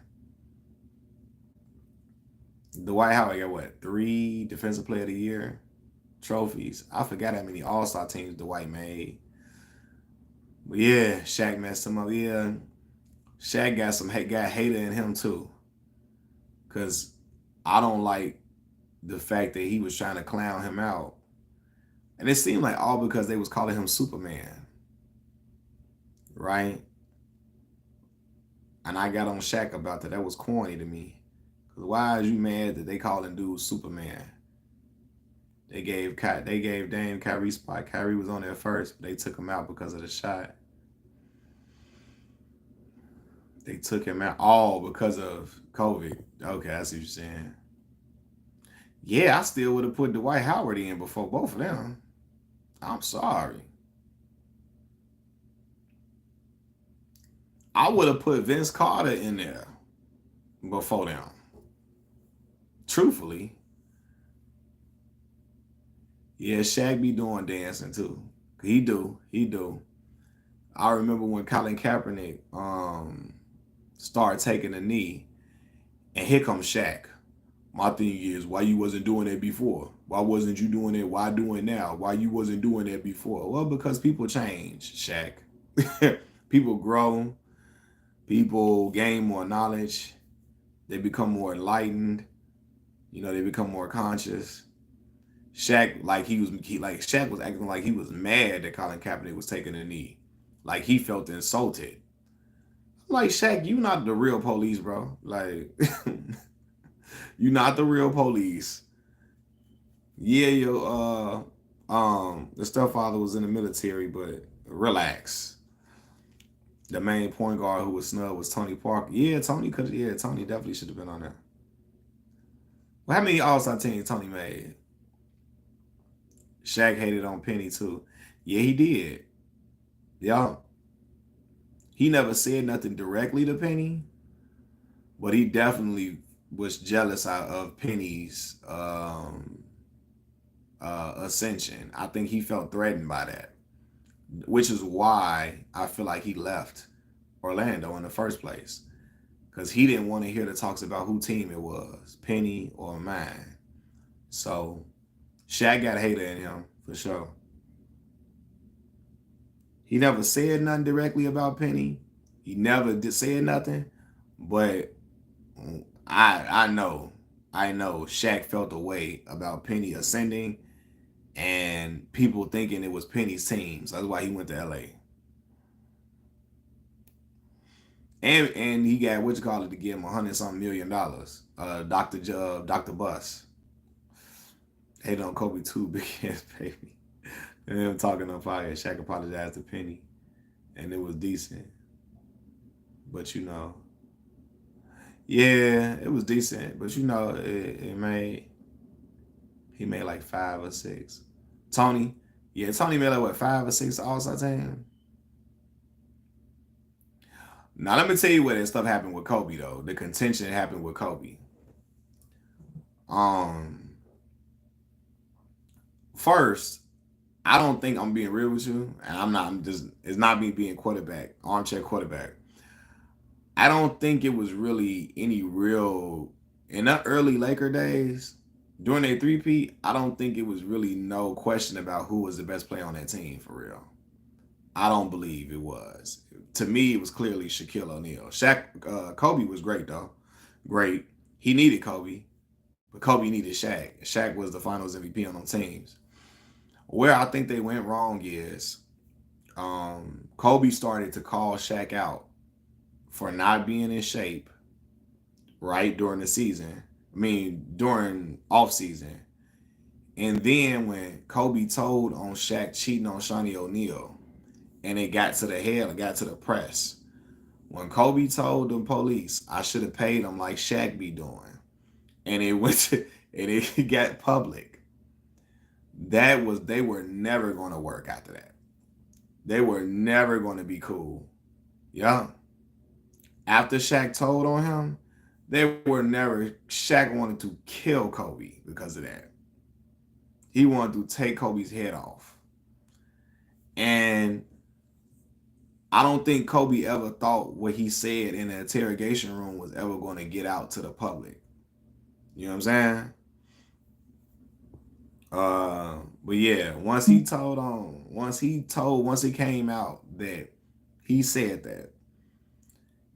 Dwight Howard got what, 3 Defensive Player of the Year trophies. I forgot how many All-Star teams Dwight made. But yeah, Shaq messed him up. Yeah, Shaq got hater in him too. Cause I don't like the fact that he was trying to clown him out. And it seemed like all because they was calling him Superman. Right? And I got on Shaq about that. That was corny to me. Cause why is you mad that they calling dude Superman? They gave Dame Kyrie spot. Kyrie was on there first, but they took him out because of the shot. They took him out all because of COVID. Okay, I see what you're saying. Yeah, I still would have put Dwight Howard in before both of them. I'm sorry. I would have put Vince Carter in there before them. Truthfully. Yeah, Shaq be doing dancing too. He do. I remember when Colin Kaepernick started taking a knee, and here comes Shaq. My thing is, why you wasn't doing that before? Why wasn't you doing it? Why doing now? Why you wasn't doing that before? Well, because people change, Shaq. People grow. People gain more knowledge. They become more enlightened. They become more conscious. Shaq, Shaq was acting like he was mad that Colin Kaepernick was taking a knee. Like he felt insulted. I'm like, Shaq, you not the real police, bro. Like, you not the real police. Yeah, the stepfather was in the military, but relax. The main point guard who was snubbed was Tony Parker. Yeah, Tony definitely should have been on there. Well, how many All-Star teams Tony made? Shaq hated on Penny too. Yeah, he did. Yeah. He never said nothing directly to Penny, but he definitely was jealous of Penny's ascension. I think he felt threatened by that, which is why I feel like he left Orlando in the first place. because he didn't want to hear the talks about who team it was, Penny or mine. So Shaq got a hater in him for sure. He never said nothing directly about Penny. He never did say nothing, but I know Shaq felt a way about Penny ascending and people thinking it was Penny's team. So that's why he went to LA. And he got what you call it to give him $100-something million. Dr. Bus. Hated on Kobe too, big ass baby. And them talking on fire. Shaq apologized to Penny. And it was decent. But yeah, it was decent. But he made like 5 or 6. Tony made like what, 5 or 6 All-Star team? Now let me tell you where that stuff happened with Kobe though. The contention happened with Kobe. First, I don't think I'm being real with you, and it's not me being armchair quarterback. I don't think it was really any real in the early Laker days during their three-peat. I don't think it was really no question about who was the best player on that team for real. I don't believe it was. To me, it was clearly Shaquille O'Neal. Kobe was great though, great. He needed Kobe, but Kobe needed Shaq. Shaq was the Finals MVP on those teams. Where I think they went wrong is Kobe started to call Shaq out for not being in shape right during the season. I mean, during off season. And then when Kobe told on Shaq cheating on Shawnee O'Neal, and it got to the press. When Kobe told the police, I should have paid him like Shaq be doing, and it got public. They were never going to work after that. They were never going to be cool. Yeah. After Shaq told on him, Shaq wanted to kill Kobe because of that. He wanted to take Kobe's head off. And I don't think Kobe ever thought what he said in the interrogation room was ever going to get out to the public. You know what I'm saying? But yeah, once it came out that he said that,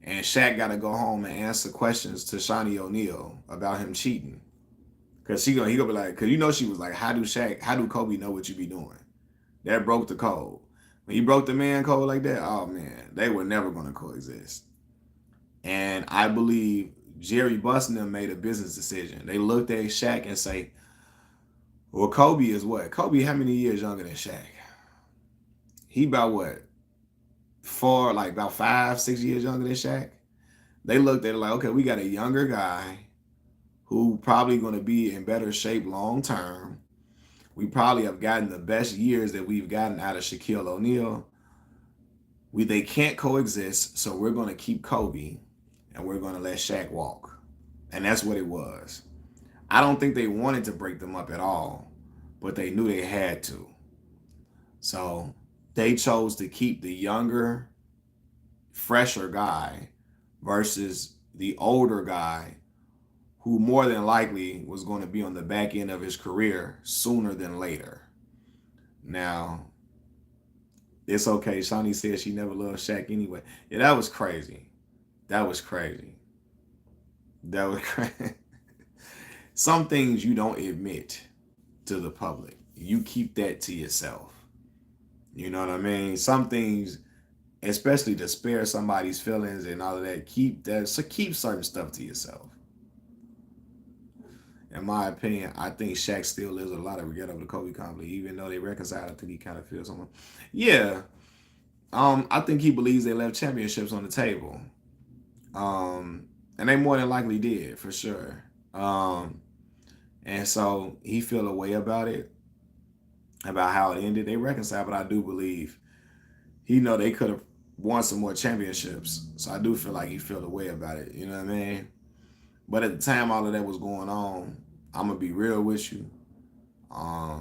and Shaq got to go home and answer questions to Shawnee O'Neal about him cheating, cause he gonna be like, cause she was like, how do Kobe know what you be doing? That broke the code. When he broke the man code like that, oh man, they were never gonna coexist. And I believe Jerry Buss and them made a business decision. They looked at Shaq and say, well, Kobe is what? Kobe, how many years younger than Shaq? He about what? About 5, 6 years younger than Shaq. They looked at it like, okay, we got a younger guy who probably going to be in better shape long term. We probably have gotten the best years that we've gotten out of Shaquille O'Neal. They can't coexist, so we're going to keep Kobe and we're going to let Shaq walk. And that's what it was. I don't think they wanted to break them up at all, but they knew they had to. So they chose to keep the younger, fresher guy versus the older guy who more than likely was going to be on the back end of his career sooner than later. Now, it's okay. Shawnee said she never loved Shaq anyway. Yeah, that was crazy. Some things you don't admit to the public. You keep that to yourself. You know what I mean? Some things, especially to spare somebody's feelings and all of that, keep certain stuff to yourself. In my opinion, I think Shaq still lives with a lot of regret over the Kobe conflict, even though they reconciled. I think he kind of feels something. Yeah. I think he believes they left championships on the table. And they more than likely did, for sure. And so he feel a way about it, about how it ended. They reconciled, but I do believe they could have won some more championships. So I do feel like he feel a way about it. You know what I mean? But at the time all of that was going on, I'm gonna be real with you. I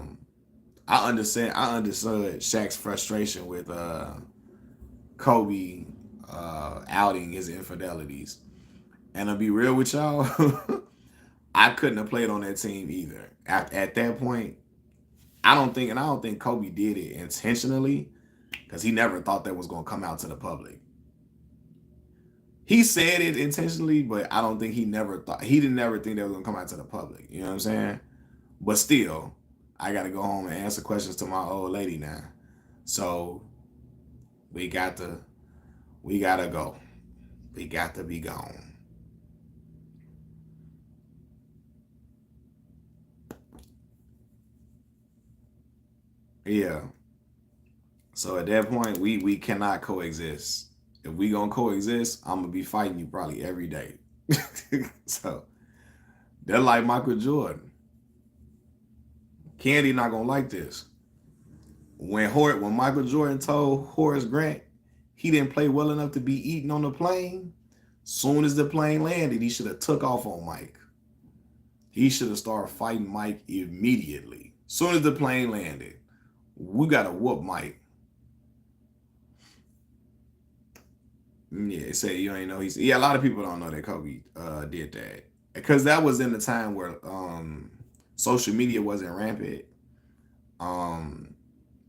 understood Shaq's frustration with Kobe outing his infidelities. And to be real with y'all, I couldn't have played on that team either. At that point, I don't think Kobe did it intentionally because he never thought that was going to come out to the public. He said it intentionally, but I don't think he didn't never think that was going to come out to the public. You know what I'm saying? But still, I got to go home and answer questions to my old lady now. So we got to go. We got to be gone. Yeah. So at that point, we cannot coexist. If we gonna coexist, I'm gonna be fighting you probably every day. So they're like Michael Jordan. Candy not gonna like this. When Michael Jordan told Horace Grant he didn't play well enough to be eaten on the plane, soon as the plane landed, he should have took off on Mike. He should have started fighting Mike immediately. Soon as the plane landed, we gotta whoop Mike. Yeah, say you ain't know he's yeah. A lot of people don't know that Kobe did that because that was in the time where social media wasn't rampant. Um,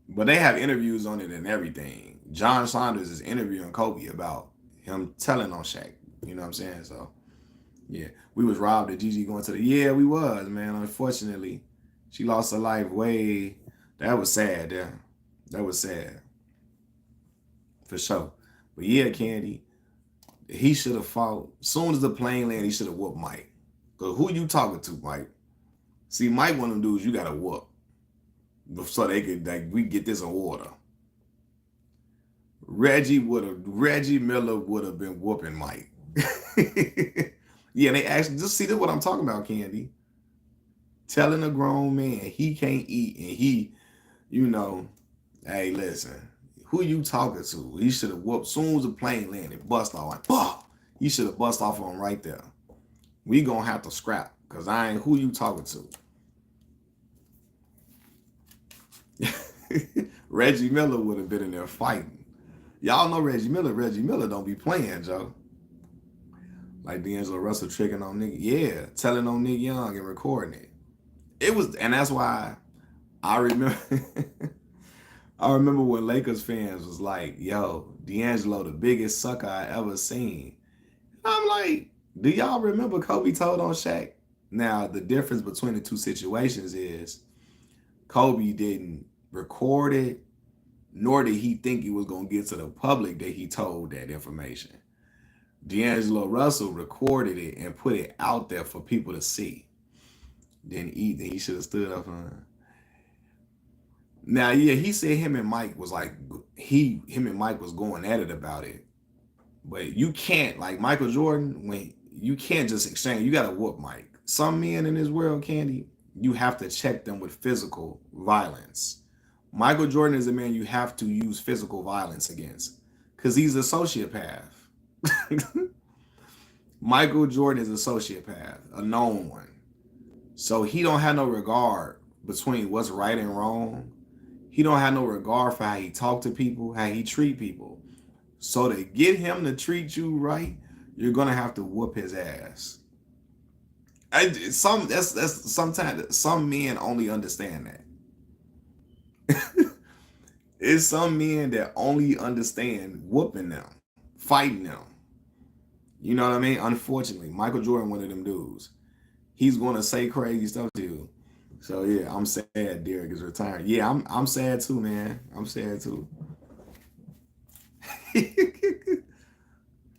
but they have interviews on it and everything. John Saunders is interviewing Kobe about him telling on Shaq. You know what I'm saying? So yeah, we was robbed of Gigi going to the yeah we was man. Unfortunately, she lost her life way. That was sad. Yeah, that was sad for sure. But yeah, Candy, he should have fought. As soon as the plane landed, he should have whooped Mike. Cause who you talking to, Mike? See, Mike one of them dudes you gotta whoop. So they could like we get this in order. Reggie Miller would have been whooping Mike. Yeah, they actually just see this what I'm talking about, Candy. Telling a grown man he can't eat and he, you know, hey, listen. Who you talking to? He should have whooped. Soon as the plane landed, bust off like, bah! He should have bust off on him right there. We gonna have to scrap because I ain't who you talking to. Reggie Miller would have been in there fighting. Y'all know Reggie Miller. Reggie Miller don't be playing, Joe. Like D'Angelo Russell tricking on Nick. Yeah, telling on Nick Young and recording it. It was, and that's why I remember. I remember when Lakers fans was like, yo, D'Angelo, the biggest sucker I ever seen. And I'm like, do y'all remember Kobe told on Shaq? Now, the difference between the two situations is Kobe didn't record it, nor did he think he was going to get to the public that he told that information. D'Angelo Russell recorded it and put it out there for people to see. Then he should have stood up on it. Now, yeah, he said him and Mike was going at it about it. But you can't, like Michael Jordan, when you can't just exchange, you gotta whoop Mike. Some men in this world, Candy, you have to check them with physical violence. Michael Jordan is a man you have to use physical violence against because he's a sociopath. Michael Jordan is a sociopath, a known one. So he don't have no regard between what's right and wrong. He don't have no regard for how he talk to people, how he treat people. So to get him to treat you right, you're gonna have to whoop his ass. Sometimes some men only understand that. It's some men that only understand whooping them, fighting them. You know what I mean? Unfortunately, Michael Jordan, one of them dudes, he's gonna say crazy stuff to you. So yeah, I'm sad Derrick is retiring. Yeah, I'm sad too, man. I'm sad too.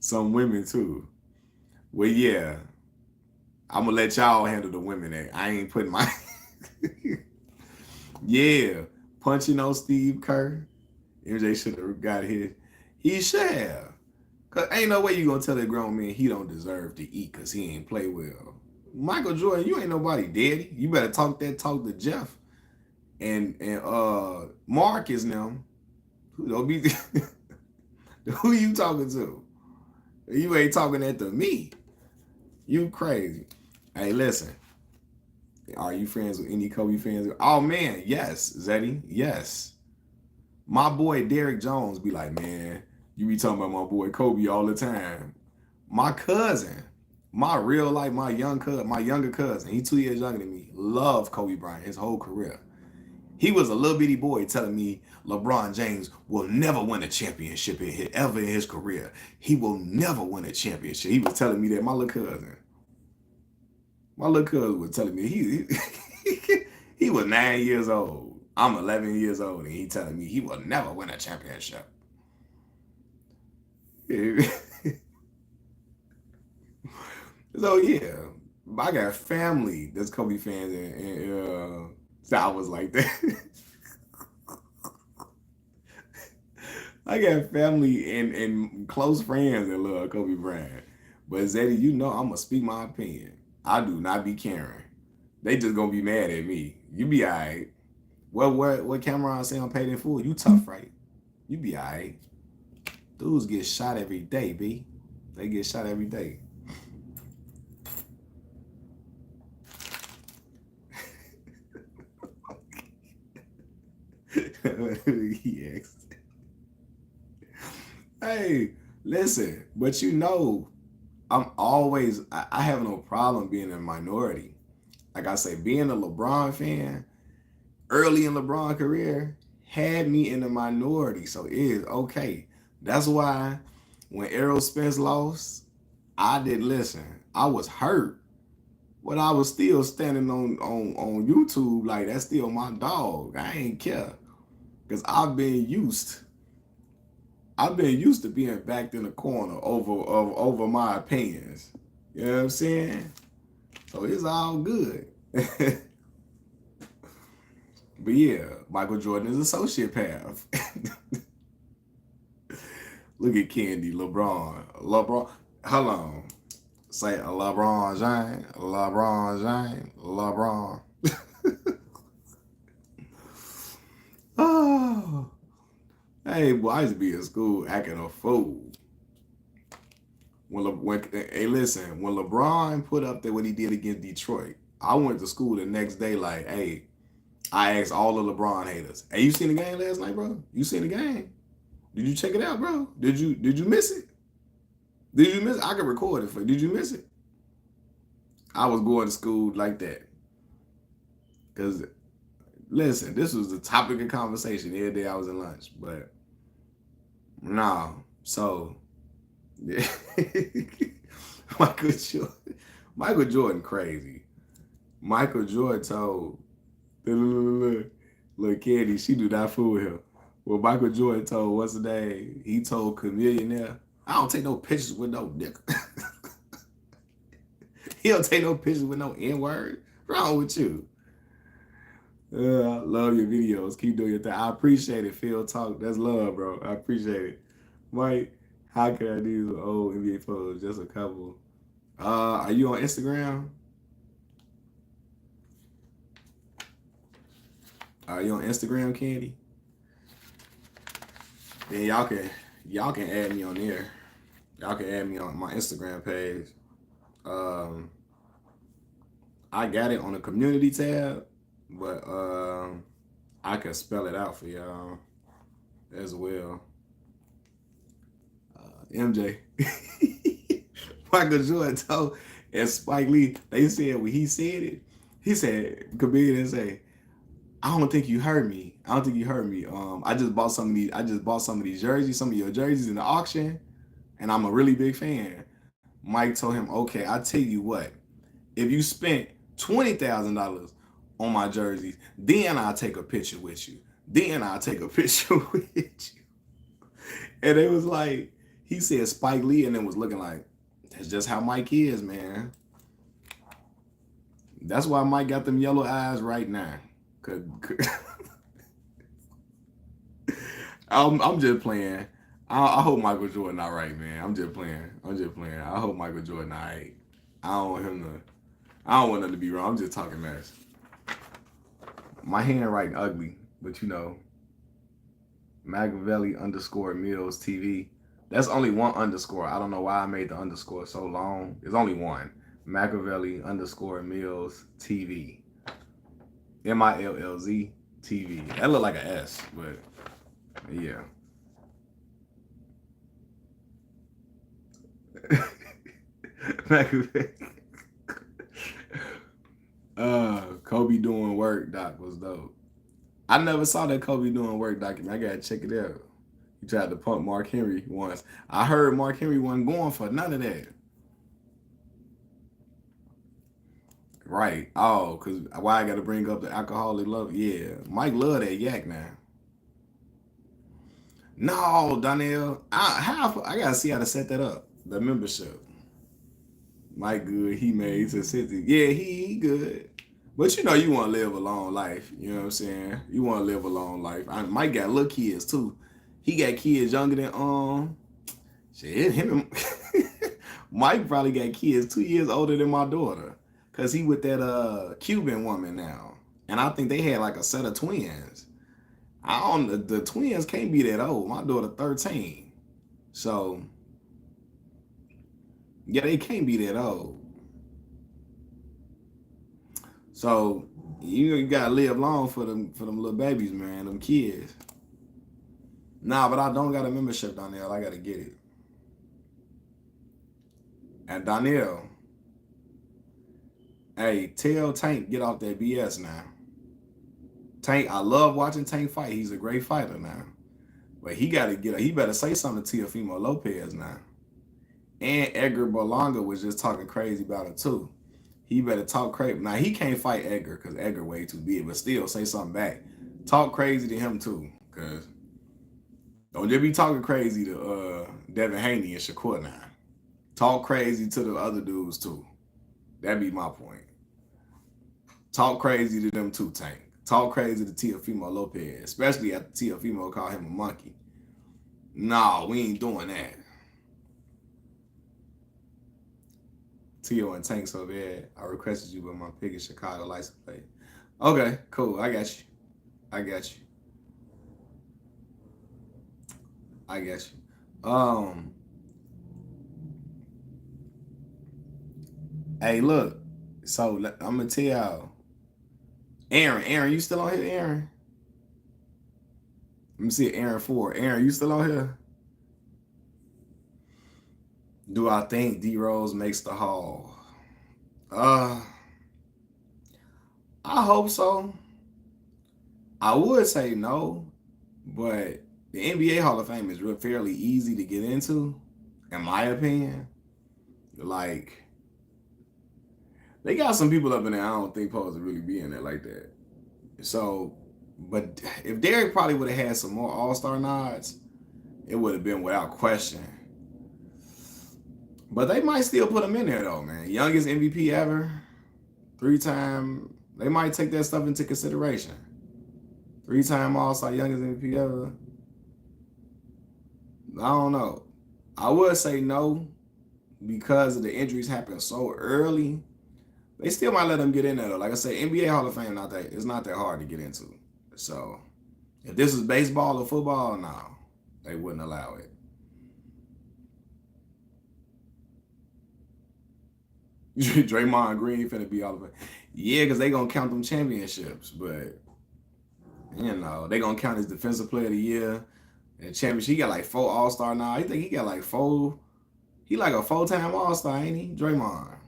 Some women too. Well, yeah, I'm gonna let y'all handle the women. I ain't putting my yeah punching on Steve Kerr. MJ should have got his. He should have. Cause ain't no way you gonna tell a grown man he don't deserve to eat cause he ain't play well. Michael Jordan, you ain't nobody daddy. You better talk to Jeff and Marcus now. Don't be who you talking to? You ain't talking that to me. You crazy. Hey, listen. Are you friends with any Kobe fans? Oh man, yes, Zeddy, yes. My boy Derrick Jones be like, man, you be talking about my boy Kobe all the time. My cousin, My real life, my younger cousin, he 2 years younger than me, loved Kobe Bryant his whole career. He was a little bitty boy telling me LeBron James will never win a championship ever in his career. He will never win a championship. He was telling me that. My little cousin was telling me he was 9 years old. I'm 11 years old, and he telling me he will never win a championship. So yeah, I got family that's Kobe fans, and so I was like that. I got family and close friends that love Kobe Bryant. But Zeddy, you know I'm gonna speak my opinion. I do not be caring. They just gonna be mad at me. You be alright. What Cameron say on Paid in Full? You tough, right? You be alright. Dudes get shot every day, B. They get shot every day. He asked. Hey, listen, but you know, I have no problem being a minority. Like I say, being a LeBron fan early in LeBron career had me in the minority. So it is okay. That's why when Errol Spence lost, I didn't listen. I was hurt. But I was still standing on YouTube like that's still my dog. I ain't care. Cause I've been used to being backed in the corner over my opinions. You know what I'm saying? So it's all good. But yeah, Michael Jordan is a sociopath. Look at Candy, LeBron. Hold on. Say LeBron James, LeBron. Oh, hey, boy, I used to be in school acting a fool. Hey, listen, when LeBron put up there what he did against Detroit, I went to school the next day like, hey, I asked all the LeBron haters, hey, you seen the game last night, bro? You seen the game? Did you check it out, bro? Did you miss it? Did you miss it? I can record it for you. Did you miss it? I was going to school like that. Because, listen, this was the topic of conversation every day I was in lunch. But, no. So, yeah. Michael Jordan. Michael Jordan crazy. Michael Jordan told, look, Candy, she do not fool him. Well, Michael Jordan told, what's the name? He told Chameleonaire, I don't take no pictures with no dick. He don't take no pictures with no N-word. What's wrong with you? I love your videos. Keep doing your thing. I appreciate it. Phil Talk. That's love, bro. I appreciate it. Mike, how can I do old NBA photos? Just a couple. Are you on Instagram? Are you on Instagram, Candy? Then y'all can add me on there. Y'all can add me on my Instagram page. I got it on the community tab, but I can spell it out for y'all as well. MJ. Michael Jordan told and Spike Lee, they said when he said it, he said, comedian say, I don't think you heard me. I don't think you heard me. I just bought some of these jerseys, some of your jerseys in the auction, and I'm a really big fan. Mike told him, okay, I tell you what, if you spent $20,000 on my jerseys, then I'll take a picture with you. Then I'll take a picture with you. And it was like, he said Spike Lee, and then was looking like, that's just how Mike is, man. That's why Mike got them yellow eyes right now. I'm just playing. I hope Michael Jordan all right, man. I'm just playing. I hope Michael Jordan all right. I don't want him to be wrong. I'm just talking mess. My handwriting ugly, but you know, Machiavelli _ Mills TV. That's only one underscore. I don't know why I made the underscore so long. There's only one. Machiavelli _ Mills TV. MILLZ TV. That look like an S, but yeah. Kobe doing work doc was dope. I never saw that Kobe doing work document. I gotta check it out. He tried to pump Mark Henry once. I heard Mark Henry wasn't going for none of that. Right. Oh, cause why I gotta bring up the alcoholic love? Yeah, Mike love that yak now. No, Donnell. I gotta see how to set that up. The membership. Mike good. He made to 60. Yeah, he good. But you know you want to live a long life. You know what I'm saying? You want to live a long life. Mike got little kids too. He got kids younger than shit. Him and Mike probably got kids 2 years older than my daughter. Cause he with that Cuban woman now. And I think they had like a set of twins. I don't the twins can't be that old. My daughter 13. So yeah, they can't be that old. So you gotta live long for them little babies, man, them kids. Nah, but I don't got a membership, Donnell. I gotta get it. And Donnell, hey, tell Tank get off that BS now. Tank, I love watching Tank fight. He's a great fighter now. But he gotta he better say something to Teofimo Lopez now. And Edgar Berlanga was just talking crazy about it too. He better talk crazy. Now he can't fight Edgar because Edgar way too big, but still say something back. Talk crazy to him too, cause don't just be talking crazy to Devin Haney and Shakur now. Talk crazy to the other dudes too. That'd be my point. Talk crazy to them too, Tank. Talk crazy to Teofimo Lopez, especially after Teofimo called him a monkey. No, we ain't doing that. Tio and Tank so bad. I requested you, but my pick is Chicago license plate. Okay, cool. I got you. I got you. I got you. Hey, look. So I'm gonna tell y'all. Aaron, you still on here, Aaron? Let me see Aaron 4. Aaron, you still on here? Do I think D Rose makes the Hall? I hope so. I would say no, but the NBA Hall of Fame is fairly easy to get into, in my opinion. Like, they got some people up in there I don't think supposed to really be in there like that. So, but if Derrick probably would have had some more All-Star nods, it would have been without question. But they might still put him in there though, man. Youngest MVP ever, 3-time. They might take that stuff into consideration. 3-time All-Star, youngest MVP ever. I don't know. I would say no because of the injuries happened so early. They still might let them get in there though. Like I said, NBA Hall of Fame it's not that hard to get into. So if this is baseball or football, no, they wouldn't allow it. Draymond Green finna be all of it. Yeah, because they gonna count them championships, but you know, they gonna count his defensive player of the year and championship. He got like 4 All-Star now. I think he got like 4. He like a 4-time All-Star, ain't he? Draymond.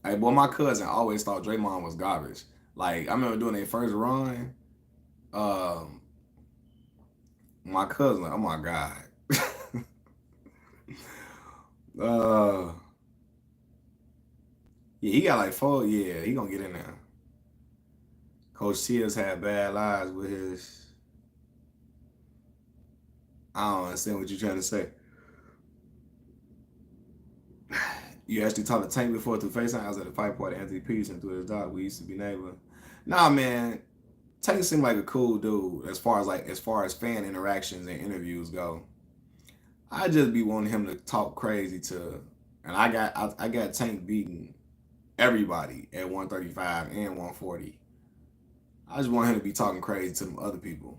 Hey, boy, my cousin always thought Draymond was garbage. Like, I remember doing their first run. My cousin, like, oh my God. Yeah, he got like 4. Yeah, he gonna get in there. Coach Sears had bad lives with his. I don't understand what you're trying to say. You actually talked to Tank before through FaceTime. I was at a fight party, Anthony Peterson through his dog. We used to be neighbors. Nah, man. Tank seemed like a cool dude as far as fan interactions and interviews go. I just be wanting him to talk crazy to, and I got Tank beating everybody at 135 and 140. I just want him to be talking crazy to them other people,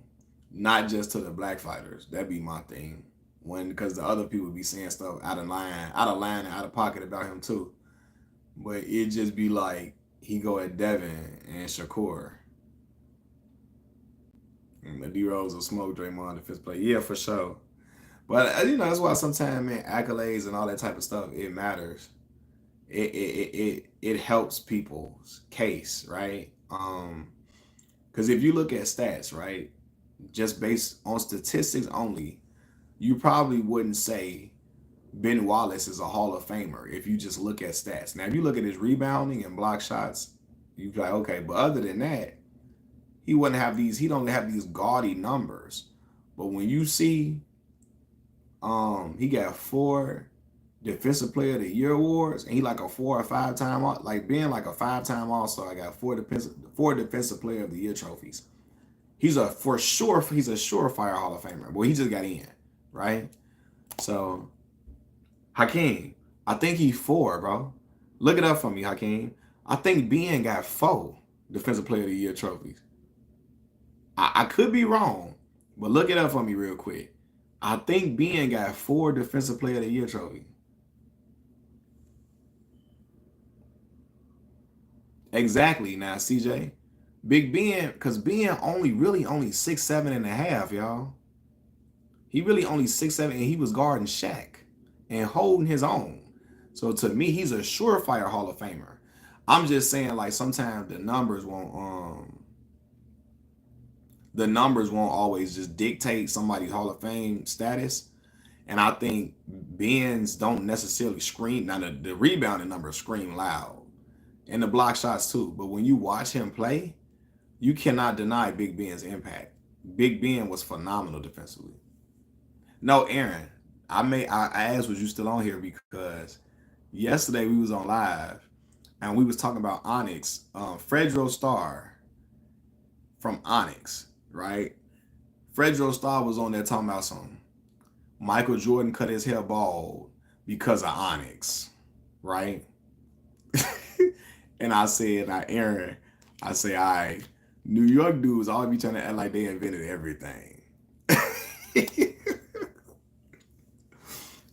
not just to the black fighters. That'd be my thing. Because the other people be saying stuff out of line and out of pocket about him too. But it just be like he go at Devin and Shakur. And D Rose will smoke Draymond in 5th place. Yeah, for sure. But that's why sometimes, man, accolades and all that type of stuff, it matters. It helps people's case, right? Because if you look at stats, right, just based on statistics only, you probably wouldn't say Ben Wallace is a Hall of Famer if you just look at stats. Now, if you look at his rebounding and block shots, you'd be like, okay, but other than that, he don't have these gaudy numbers. But when you see he got 4 defensive player of the year awards, and he like a 4 or 5 time, like being like a 5-time all-star. I got 4 defensive player of the year trophies. He's a surefire Hall of Famer. Well, he just got in, right? So Hakeem, I think he's 4, bro. Look it up for me, Hakeem. I think Ben got 4 defensive player of the year trophies. I could be wrong, but look it up for me real quick. I think Ben got 4 defensive player of the year trophies. Exactly. Now, CJ, Big Ben, because Ben only 6'7.5", y'all. He really only 6'7", and he was guarding Shaq and holding his own. So to me, he's a surefire Hall of Famer. I'm just saying, like, sometimes the numbers won't always just dictate somebody's Hall of Fame status. And I think Ben's don't necessarily scream. Now the rebounding numbers scream loud, and the block shots too. But when you watch him play, you cannot deny Big Ben's impact. Big Ben was phenomenal defensively. No, Aaron, I asked, was you still on here, because yesterday we was on live and we was talking about Onyx, Fredro Starr from Onyx, right? Fredro Starr was on there talking about something. Michael Jordan cut his hair bald because of Onyx, right? And I said, now Aaron, I say, all right, New York dudes always be trying to act like they invented everything.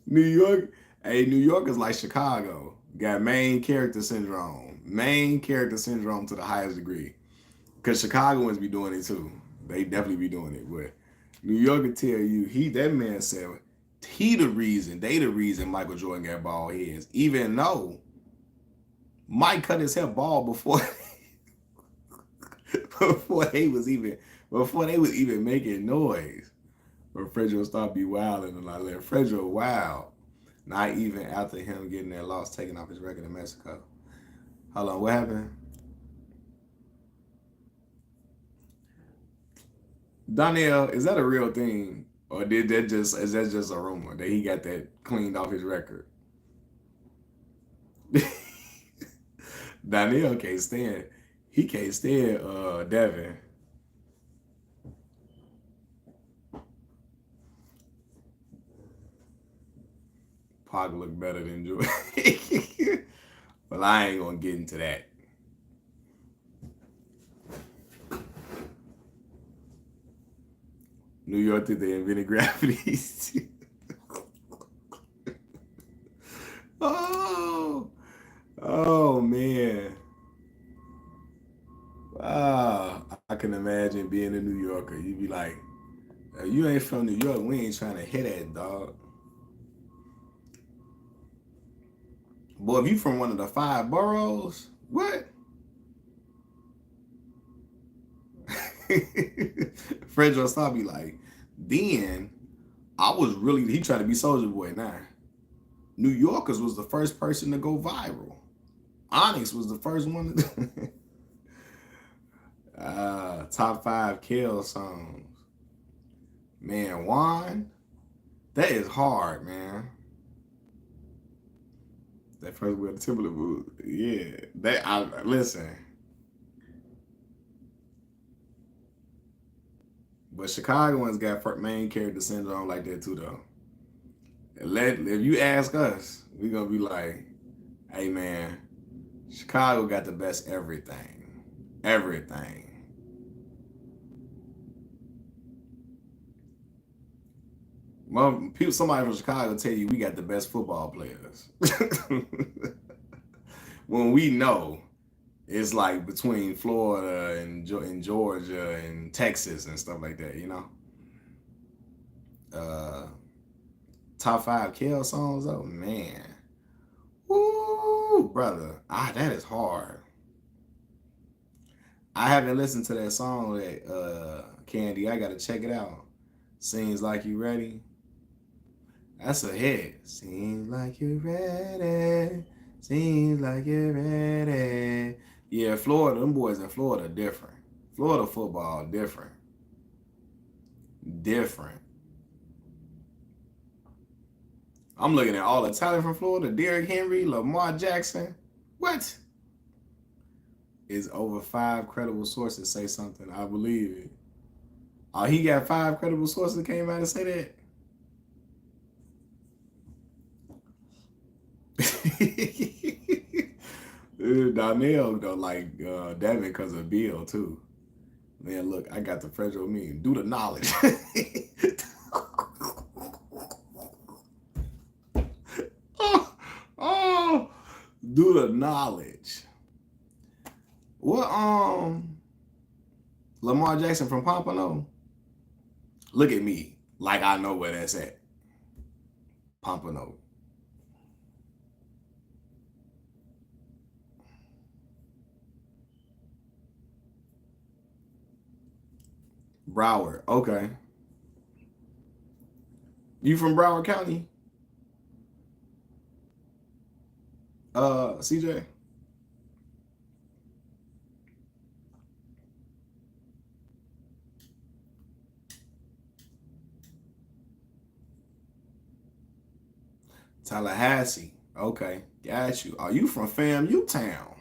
New York is like Chicago. Got main character syndrome. Main character syndrome to the highest degree. Because Chicagoans be doing it too. They definitely be doing it. But New York can tell you, that man said they the reason Michael Jordan got bald heads. Even though Mike cut his hair bald before they was even making noise. But Fredro started be wilding, and I let Fredro wild. Not even after him getting that loss taken off his record in Mexico. Hold on, what happened? Donnell, is that a real thing? Or is that just a rumor that he got that cleaned off his record? Donnell can't stand Devin. Pac look better than Jordan. But I ain't gonna get into that. New York did they invented gravity. Oh man. Wow. I can imagine being a New Yorker. You'd be like, you ain't from New York. We ain't trying to hit that, dog. Boy, if you from one of the 5 boroughs, what? Fredro Starr be like, then he tried to be Soulja Boy now. New Yorkers was the first person to go viral. Onyx was the first one to top 5 kill songs. Man, Juan, that is hard, man. That first with the Timberland move. Yeah. Listen. But Chicagoans got main character syndrome like that too, though. If you ask us, we're gonna be like, hey man, Chicago got the best everything. Everything. Well, somebody from Chicago tell you we got the best football players. When we know it's like between Florida and Georgia and Texas and stuff like that, you know? top 5 Kel songs, oh man. Woo, brother. That is hard. I haven't listened to that song that Candy. I gotta check it out. Seems like you ready. That's a hit. Seems like you're ready. Seems like you're ready. Yeah, Florida, them boys in Florida different. Florida football different. Different. I'm looking at all the talent from Florida. Derrick Henry, Lamar Jackson. What? Is over 5 credible sources say something. I believe it. Oh, he got 5 credible sources that came out and say that. Donnell though like Devin because of Bill too. Man, look, I got the pressure on me. Do the knowledge. oh, do the knowledge. What Lamar Jackson from Pompano? Look at me, like I know where that's at. Pompano. Broward. Okay. You from Broward County? CJ? Tallahassee. Okay. Got you. Are you from FAMU town?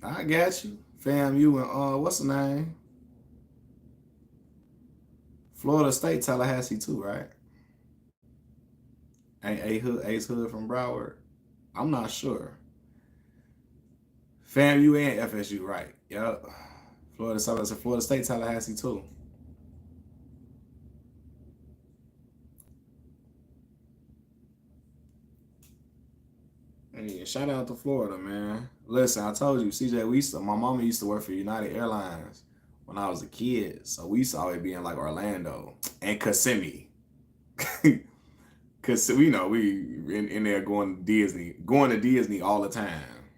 I got you. FAMU and what's the name? Florida State, Tallahassee too, right? Ain't Ace Hood from Broward? I'm not sure. FAMU and FSU, right? Yep. Florida State, Tallahassee too. Hey, shout out to Florida, man. Listen, I told you, CJ, my mama used to work for United Airlines when I was a kid. So we used to always be in like Orlando and Kissimmee. Cause we in there going to Disney all the time.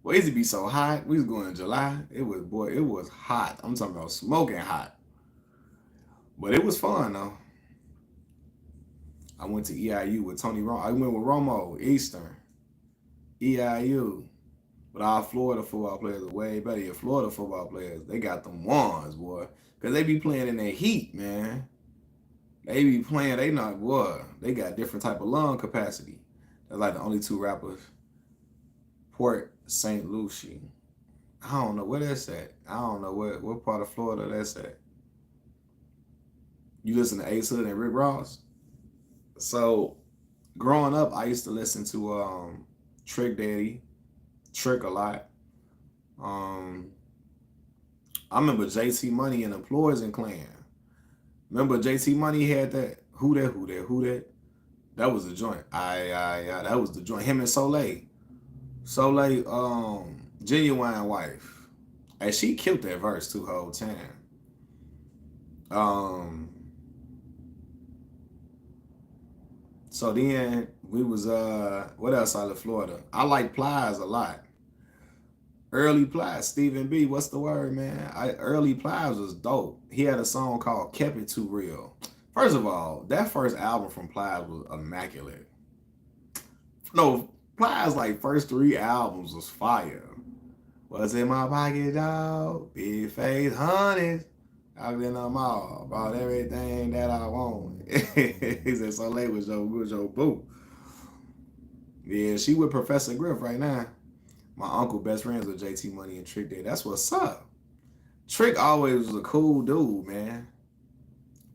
Well, it used to be so hot. We was going in July. It was hot. I'm talking about smoking hot. But it was fun though. I went to EIU with Tony Romo. I went with Romo, Eastern, EIU. But our Florida football players are way better. Your Florida football players, they got them ones, boy. Because they be playing in their heat, man. They be playing, they got different type of lung capacity. That's like the only 2 rappers. Port St. Lucie. I don't know where that's at. I don't know what part of Florida that's at. You listen to Ace Hood and Rick Ross? So, growing up, I used to listen to Trick Daddy, Trick a lot. I remember JT Money and the Poison Clan. Remember JT Money had that who that? That was the joint. That was the joint. Him and Soleil, Genuine Wife. And she killed that verse too whole time. So then we was what else out of Florida? I like Plies a lot. Early Plies, Stephen B. What's the word, man? Early Plies was dope. He had a song called "Kept It Too Real." First of all, that first album from Plies was immaculate. No, Plies like first 3 albums was fire. What's in my pocket, dog? Big face, honey. I've been on all about everything that I want. He said, "So late with your boo." Yeah, she with Professor Griff right now. My uncle best friends with JT Money and Trick Day. That's what's up. Trick always was a cool dude, man.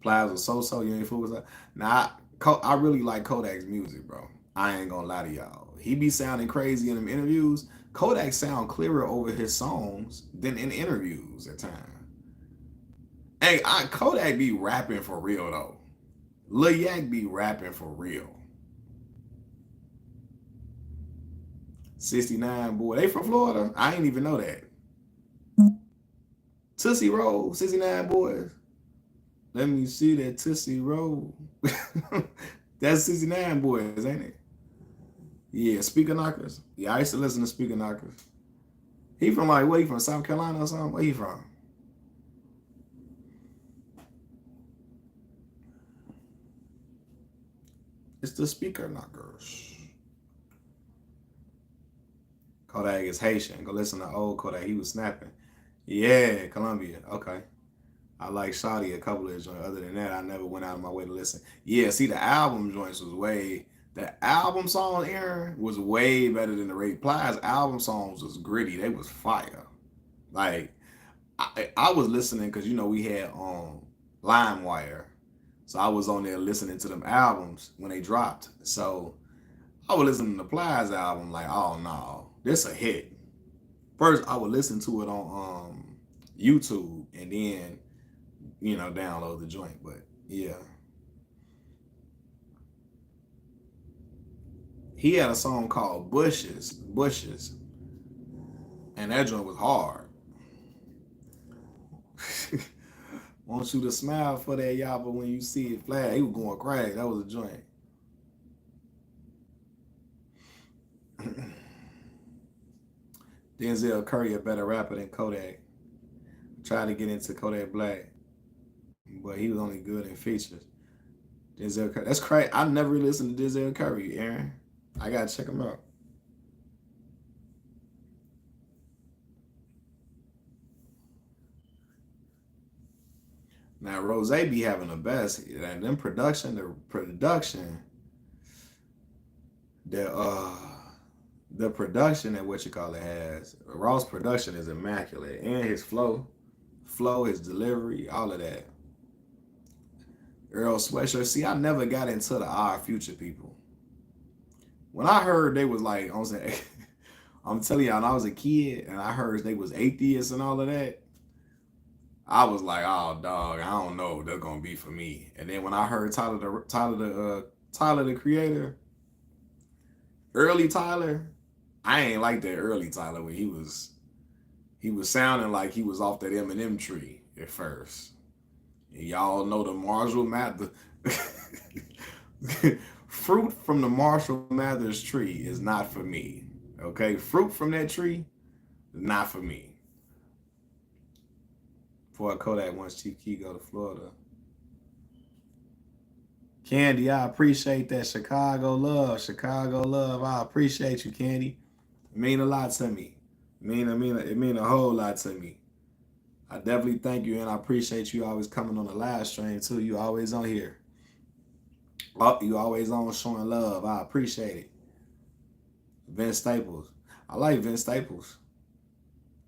Plies was so. You ain't fool with that. Nah, I really like Kodak's music, bro. I ain't gonna lie to y'all. He be sounding crazy in them interviews. Kodak sound clearer over his songs than in interviews at times. Hey, Kodak be rapping for real though. Lil Yak be rapping for real. 69 boy, they from Florida? I ain't even know that. Tootsie Roll, 69 boys. Let me see that Tootsie Roll. That's 69 Boys, ain't it? Yeah, Speaker Knockers. Yeah, I used to listen to Speaker Knockers. He from like, what, he from South Carolina or something? Where he from? It's the Speaker Knockers. Kodak is Haitian. Go listen to old Kodak. He was snapping. Yeah, Columbia. Okay. I like Shawty a couple of his joints. Other than that, I never went out of my way to listen. Yeah, see, the album joints was way. The album song, Aaron, was way better than the Ray Plies album songs. Was gritty. They was fire. Like I was listening because we had LimeWire, so I was on there listening to them albums when they dropped. So I was listening to the Plies album like, oh no, this a hit. First, I would listen to it on YouTube and then download the joint. But yeah, he had a song called Bushes, and that joint was hard. Want you to smile for that y'all, but when you see it flag, he was going crazy. That was a joint. Denzel Curry a better rapper than Kodak. Tried to get into Kodak Black, but he was only good in features. Denzel Curry. That's crazy. I never really listened to Denzel Curry, Aaron. I gotta check him out. Now Rose be having the best. And then the the production and what you call it has. Ross production is immaculate. And his flow, his delivery, all of that. Earl Sweatshirt. See, I never got into the Odd Future people. When I heard they was like, I'm saying, I'm telling y'all, when I was a kid and I heard they was atheists and all of that, I was like, oh dog, I don't know, they're gonna be for me. And then when I heard Tyler the Creator, early Tyler, I ain't like that early Tyler when he was sounding like he was off that Eminem tree at first. And y'all know the Marshall Mathers fruit from the Marshall Mathers tree is not for me. Okay, fruit from that tree is not for me. Before Kodak wants Chief Key go to Florida. Candy, I appreciate that Chicago love. Chicago love. I appreciate you, Candy. It mean a lot to me. It mean a whole lot to me. I definitely thank you and I appreciate you always coming on the live stream too. You always on here. You always on showing love. I appreciate it. Vince Staples. I like Vince Staples.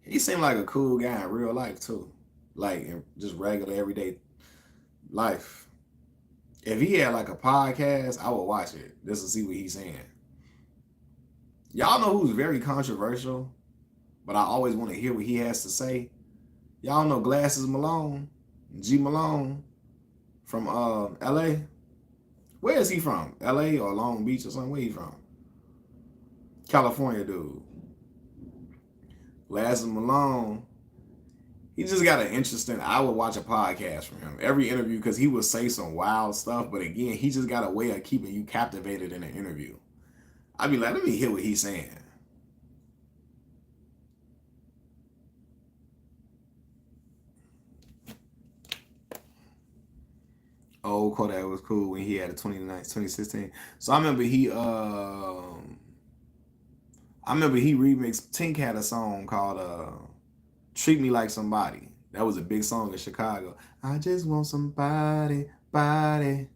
He seemed like a cool guy in real life too. Like in just regular everyday life. If he had like a podcast, I would watch it just to see what he's saying. Y'all know who's very controversial, but I always want to hear what he has to say. Y'all know Glasses Malone, G Malone from LA. Where is he from? LA or Long Beach or something? Where he from? California dude. Glasses Malone. He just got an interesting. I would watch a podcast from him every interview because he would say some wild stuff. But again, he just got a way of keeping you captivated in an interview. I'd be like, let me hear what he's saying. Oh, Kodak was cool when he had a 2016. So I remember he remixed. Tink had a song called "Treat Me Like Somebody." That was a big song in Chicago. I just want somebody to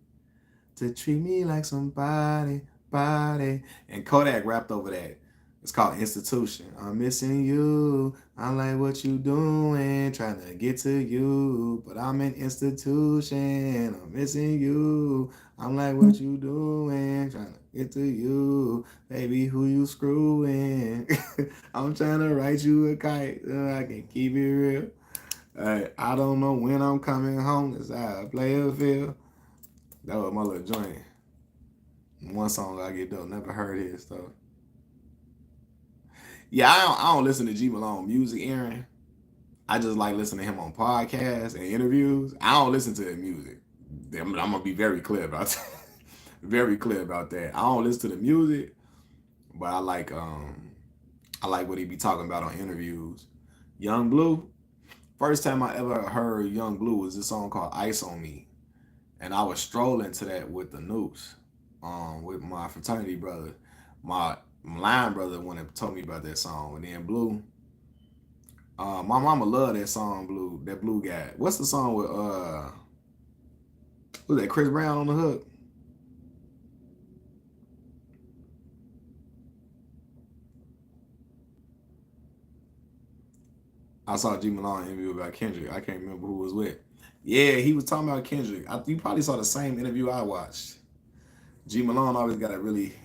treat me like somebody. And Kodak rapped over that. It's called Institution. I'm missing you. I like what you doing. Trying to get to you. But I'm an institution. I'm missing you. I'm like what you doing. Trying to get to you. Baby, who you screwing? I'm trying to write you a kite so I can keep it real. I don't know when I'm coming home. That's how I play a feel. That was my little joint. One song I get though. Never heard his stuff. Yeah, I don't listen to G Malone music, Aaron. I just like listening to him on podcasts and interviews. I don't listen to his music. I'm gonna be very clear about that. Very clear about that. I don't listen to the music, but I like what he be talking about on interviews. Young Blue. First time I ever heard Young Blue was this song called Ice on Me. And I was strolling to that with the Noops, with my fraternity brother. My line brother when it told me about that song. And then Blue. My mama loved that song, Blue. That Blue guy. What's the song with was that Chris Brown on the hook? I saw G Malone interview about Kendrick. I can't remember who was with. Yeah, he was talking about Kendrick. You probably saw the same interview I watched. G Malone always got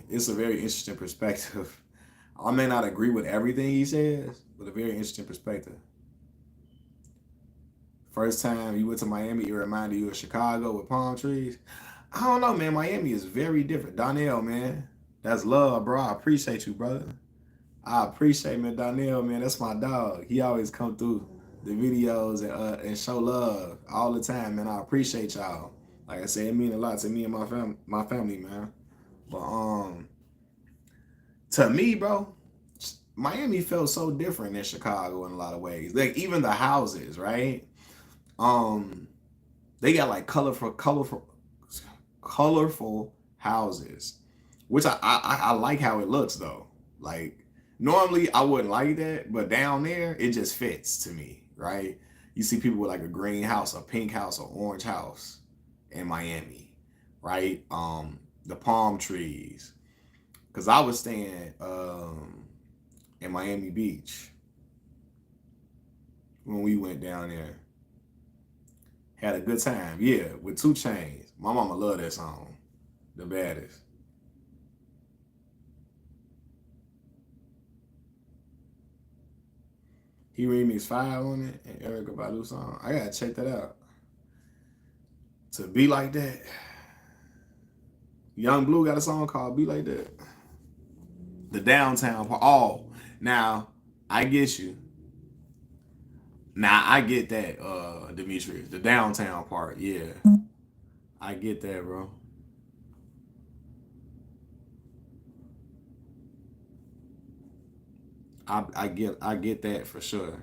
it's a very interesting perspective. I may not agree with everything he says, but a very interesting perspective. First time you went to Miami, it reminded you of Chicago with palm trees. I don't know, man. Miami is very different. Donnell, man. That's love, bro. I appreciate you, brother. I appreciate man, Donnell, man. That's my dog. He always come through the videos and show love all the time, man. I appreciate y'all. Like I said, it means a lot to me and my family, man. But to me, bro, Miami felt so different than Chicago in a lot of ways. Like even the houses, right? Um, they got like colorful houses, which I like how it looks though. Like normally I wouldn't like that, but down there it just fits to me, right? You see people with like a green house, a pink house, or orange house in Miami, right? The palm trees. Cause I was staying in Miami Beach when we went down there. Had a good time, yeah, with 2 Chainz. My mama loved that song, The Baddest. He remixed 5 on it and Erica Badu song. I gotta check that out. To Be Like That. Young Blue got a song called Be Like That. The downtown part. Oh, now I get you. Now I get that, Demetrius. The downtown part, yeah. I get that, bro. I get that for sure.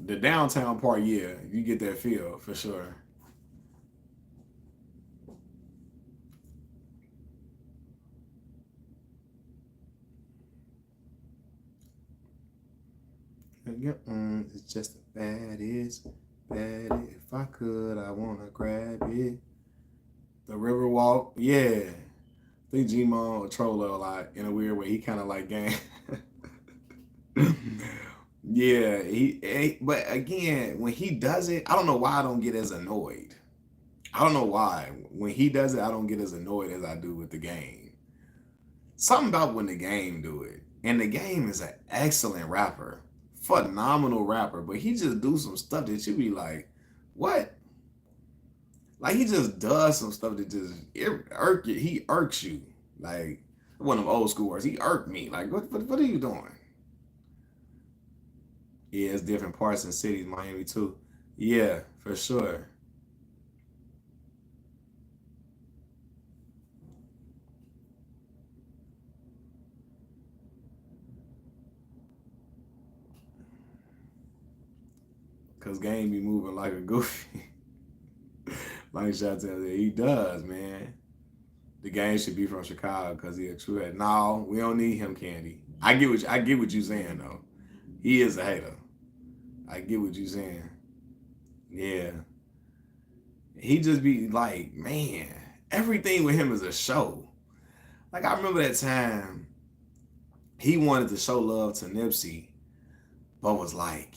The downtown part, yeah, you get that feel for sure. It's just the baddest, baddest. If I could, I wanna grab it. The Riverwalk, yeah. I think G-Mon will troll her a lot in a weird way. He kind of like gang. Yeah, but again, when he does it, I don't know why I don't get as annoyed. I don't know why. When he does it, I don't get as annoyed as I do with the game. Something about when the game do it. And the game is an excellent rapper. Phenomenal rapper. But he just do some stuff that you be like, what? Like he just does some stuff that just he irks you. Like one of them old school words. He irked me. Like, what are you doing? Yeah, it's different parts and cities, Miami too. Yeah, for sure. Cause game be moving like a goofy. Like Shot said, he does, man. The game should be from Chicago because he a true head. No, we don't need him, Candy. I get what you saying though. He is a hater. I get what you saying. Yeah. He just be like, man, everything with him is a show. Like I remember that time he wanted to show love to Nipsey, but was like,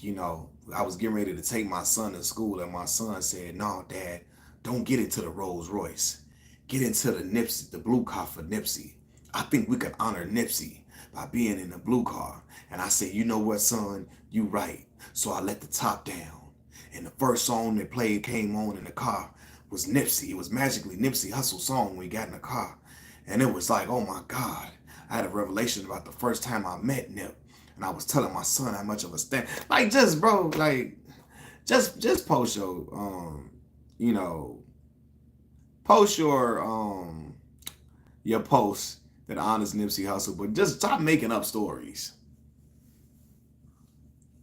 I was getting ready to take my son to school, and my son said, "No, Dad, don't get into the Rolls Royce. Get into the Nipsey, the blue car for Nipsey. I think we could honor Nipsey by being in the blue car." And I said, "You know what, son? You right." So I let the top down. And the first song that played came on in the car was Nipsey. It was magically Nipsey Hussle song when we got in the car. And it was like, oh my God. I had a revelation about the first time I met Nip. And I was telling my son how much of a stand. Like, just bro, like, just post you know, post your post that honors Nipsey Hussle, but just stop making up stories.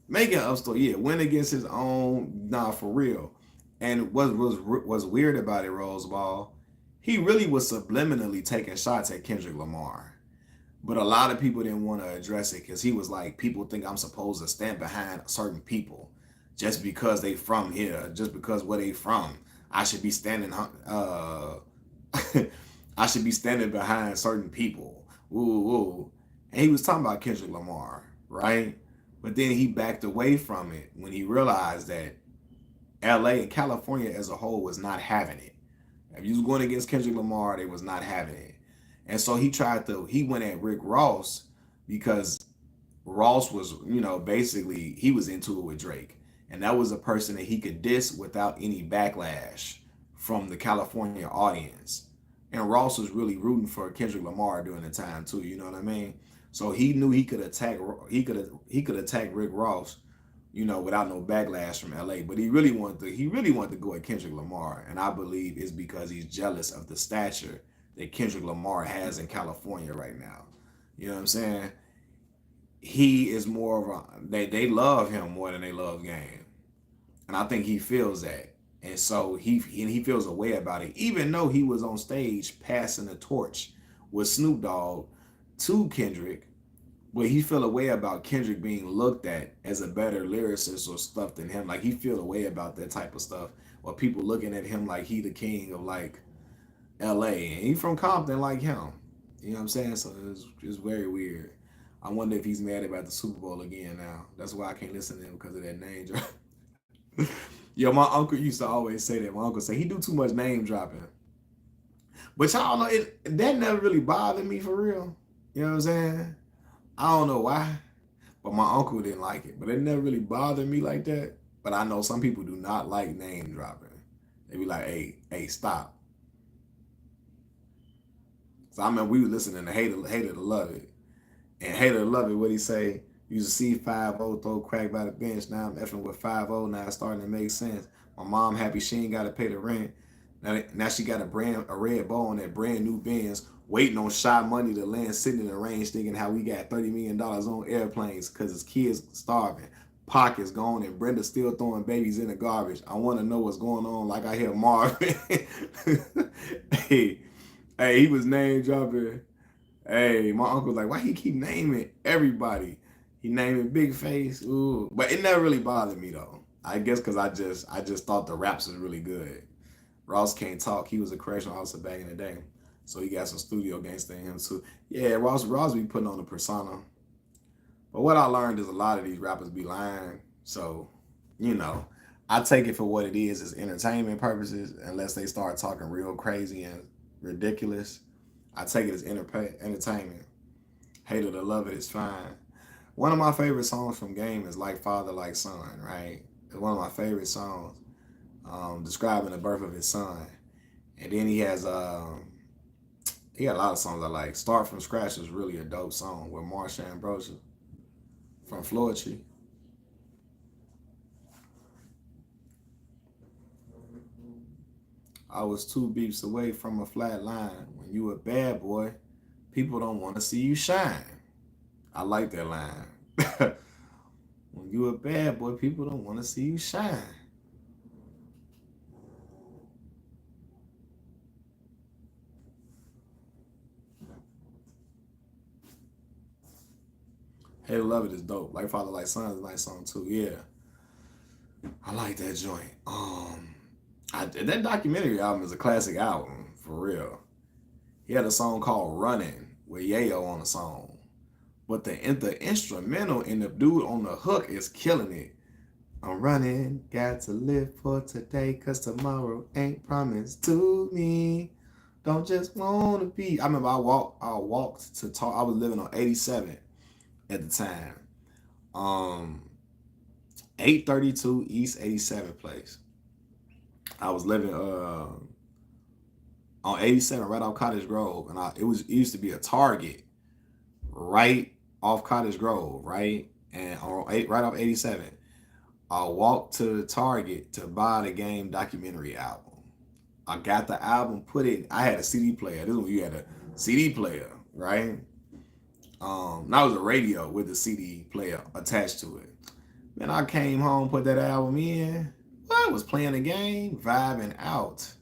Making up story, yeah, went against his own, nah, for real. And what was weird about it, Roseball, he really was subliminally taking shots at Kendrick Lamar. But a lot of people didn't want to address it because he was like, people think I'm supposed to stand behind certain people just because they from here, just because where they from. I should be standing I should be standing behind certain people. Ooh, ooh. And he was talking about Kendrick Lamar, right? But then he backed away from it when he realized that LA and California as a whole was not having it. If you was going against Kendrick Lamar, they was not having it. And so he went at Rick Ross because Ross was, basically he was into it with Drake. And that was a person that he could diss without any backlash from the California audience. And Ross was really rooting for Kendrick Lamar during the time too, you know what I mean? So he knew he could attack Rick Ross, without no backlash from LA. But he really wanted to go at Kendrick Lamar, and I believe it's because he's jealous of the stature that Kendrick Lamar has in California right now. You know what I'm saying? He is more of a they love him more than they love Game, and I think he feels that, and so he feels a way about it, even though he was on stage passing the torch with Snoop Dogg to Kendrick. But he feel a way about Kendrick being looked at as a better lyricist or stuff than him. Like he feel a way about that type of stuff, or people looking at him like he the king of like L.A. and he from Compton like him. You know what I'm saying? So it's very weird. I wonder if he's mad about the Super Bowl again now. That's why I can't listen to him because of that name drop. Yo, my uncle used to always say that. My uncle said he do too much name dropping. But y'all know that never really bothered me for real. You know what I'm saying? I don't know why, but my uncle didn't like it. But it never really bothered me like that. But I know some people do not like name dropping. They be like, hey, stop. So I remember we were listening to Hater to Love It. And Hater to Love It, what he say? Used to see 5-0 throw crack by the bench. Now I'm effing with 5-0. Now it's starting to make sense. My mom happy she ain't got to pay the rent. Now she got a red ball on that brand new Benz, waiting on Shy Money to land, sitting in the range, thinking how we got $30 million on airplanes because his kids starving. Pockets gone and Brenda still throwing babies in the garbage. I want to know what's going on. Like I hear Marvin. hey, he was name dropping. Hey, my uncle was like, why he keep naming everybody? He naming Big Face. Ooh, but it never really bothered me though. I guess because I just thought the raps was really good. Ross can't talk. He was a correctional officer back in the day. So he got some studio gangster in him too. Yeah, Ross be putting on a persona. But what I learned is a lot of these rappers be lying. So, I take it for what it is entertainment purposes, unless they start talking real crazy and ridiculous. I take it as entertainment. Hater to Love It is fine. One of my favorite songs from Game is Like Father, Like Son, right? It's one of my favorite songs, describing the birth of his son. And then he got a lot of songs I like. Start From Scratch is really a dope song with Marsha Ambrosius from Floetry. I was 2 beeps away from a flat line. When you a bad boy, people don't want to see you shine. I like that line. When you a bad boy, people don't want to see you shine. Hey, Love It is dope. Like Father, Like Son is a nice song too. Yeah, I like that joint. That documentary album is a classic album for real. He had a song called "Running" with Yayo on the song, but the instrumental and the dude on the hook is killing it. I'm running, got to live for today, cause tomorrow ain't promised to me. Don't just wanna be. I remember I walked to talk. I was living on 87 at the time. Um, 832 East 87th place. I was living on 87 right off Cottage Grove, and it used to be a Target right off Cottage Grove, right? And right off 87. I walked to Target to buy the Game documentary album. I got the album, put it. I had a CD player. This is when you had a CD player, right? That was a radio with the CD player attached to it. Then I came home, put that album in. Well, I was playing the game, vibing out.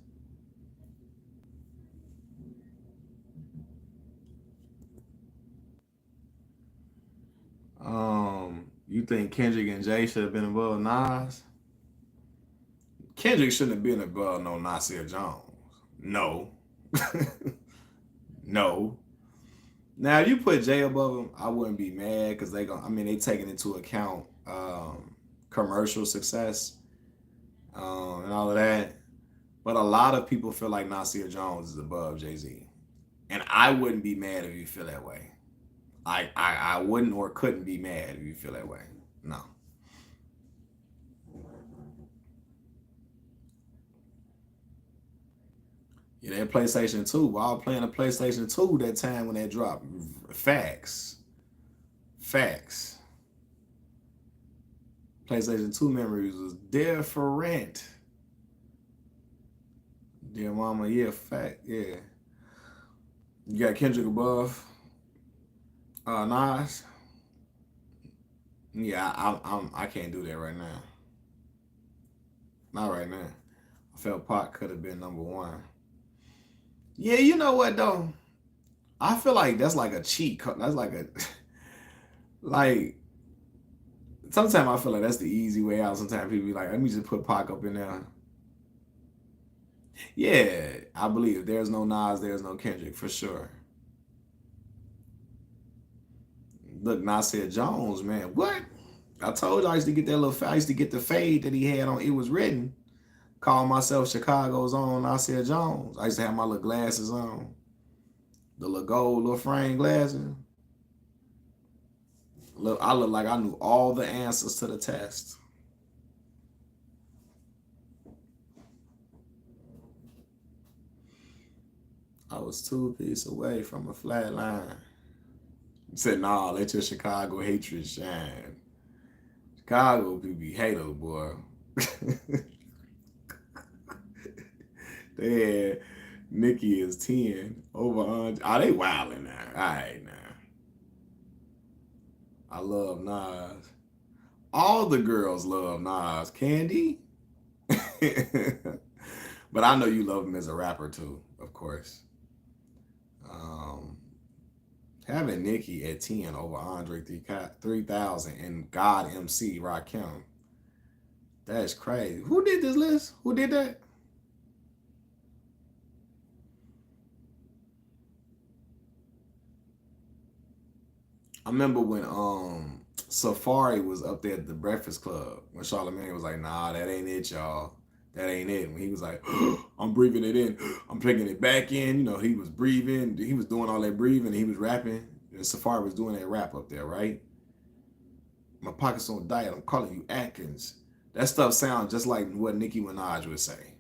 You think Kendrick and Jay should have been above Nas? Kendrick shouldn't have been above no Nasir Jones. No. No. Now you put Jay above him, I wouldn't be mad because they taking into account commercial success and all of that. But a lot of people feel like Nasir Jones is above Jay-Z. And I wouldn't be mad if you feel that way. I wouldn't or couldn't be mad if you feel that way. No. Yeah, that PlayStation 2. I was playing a PlayStation 2 that time when that dropped. Facts. Facts. PlayStation 2 memories was different. Dear mama, yeah, fact, yeah. You got Kendrick above Nas. Yeah, I can't do that right now. Not right now. I felt Pac could have been number one. Yeah, you know what though? I feel like that's like a cheat code. That's like a like. Sometimes I feel like that's the easy way out. Sometimes people be like, "Let me just put Pac up in there." Yeah, I believe if there's no Nas, there's no Kendrick for sure. Look, Nasir Jones, man, what? I told you I used to get that little. I used to get the fade that he had on. It was written. Call myself Chicago's own Nasir Jones. I used to have my little glasses on, the little gold, little frame glasses. Look, I look like I knew all the answers to the test. I was 2 piece away from a flat line. He said, nah, let your Chicago hatred shine. Chicago people be haters, boy. They had Nikki is 10 over 100. Oh, they wilding now. All right, now. I love Nas. All the girls love Nas. Candy? But I know you love him as a rapper too, of course. Um, Having Nicki at 10 over Andre 3000 and God MC Rakim. That's crazy. Who did this list? Who did that? I remember when Safari was up there at the Breakfast Club when Charlamagne was like, nah, that ain't it, y'all. That ain't it. When he was like, I'm breathing it in, I'm taking it back in. You know, he was breathing, he was doing all that breathing, he was rapping. And Safari was doing that rap up there, right? My pockets on diet, I'm calling you Atkins. That stuff sounds just like what Nicki Minaj would say.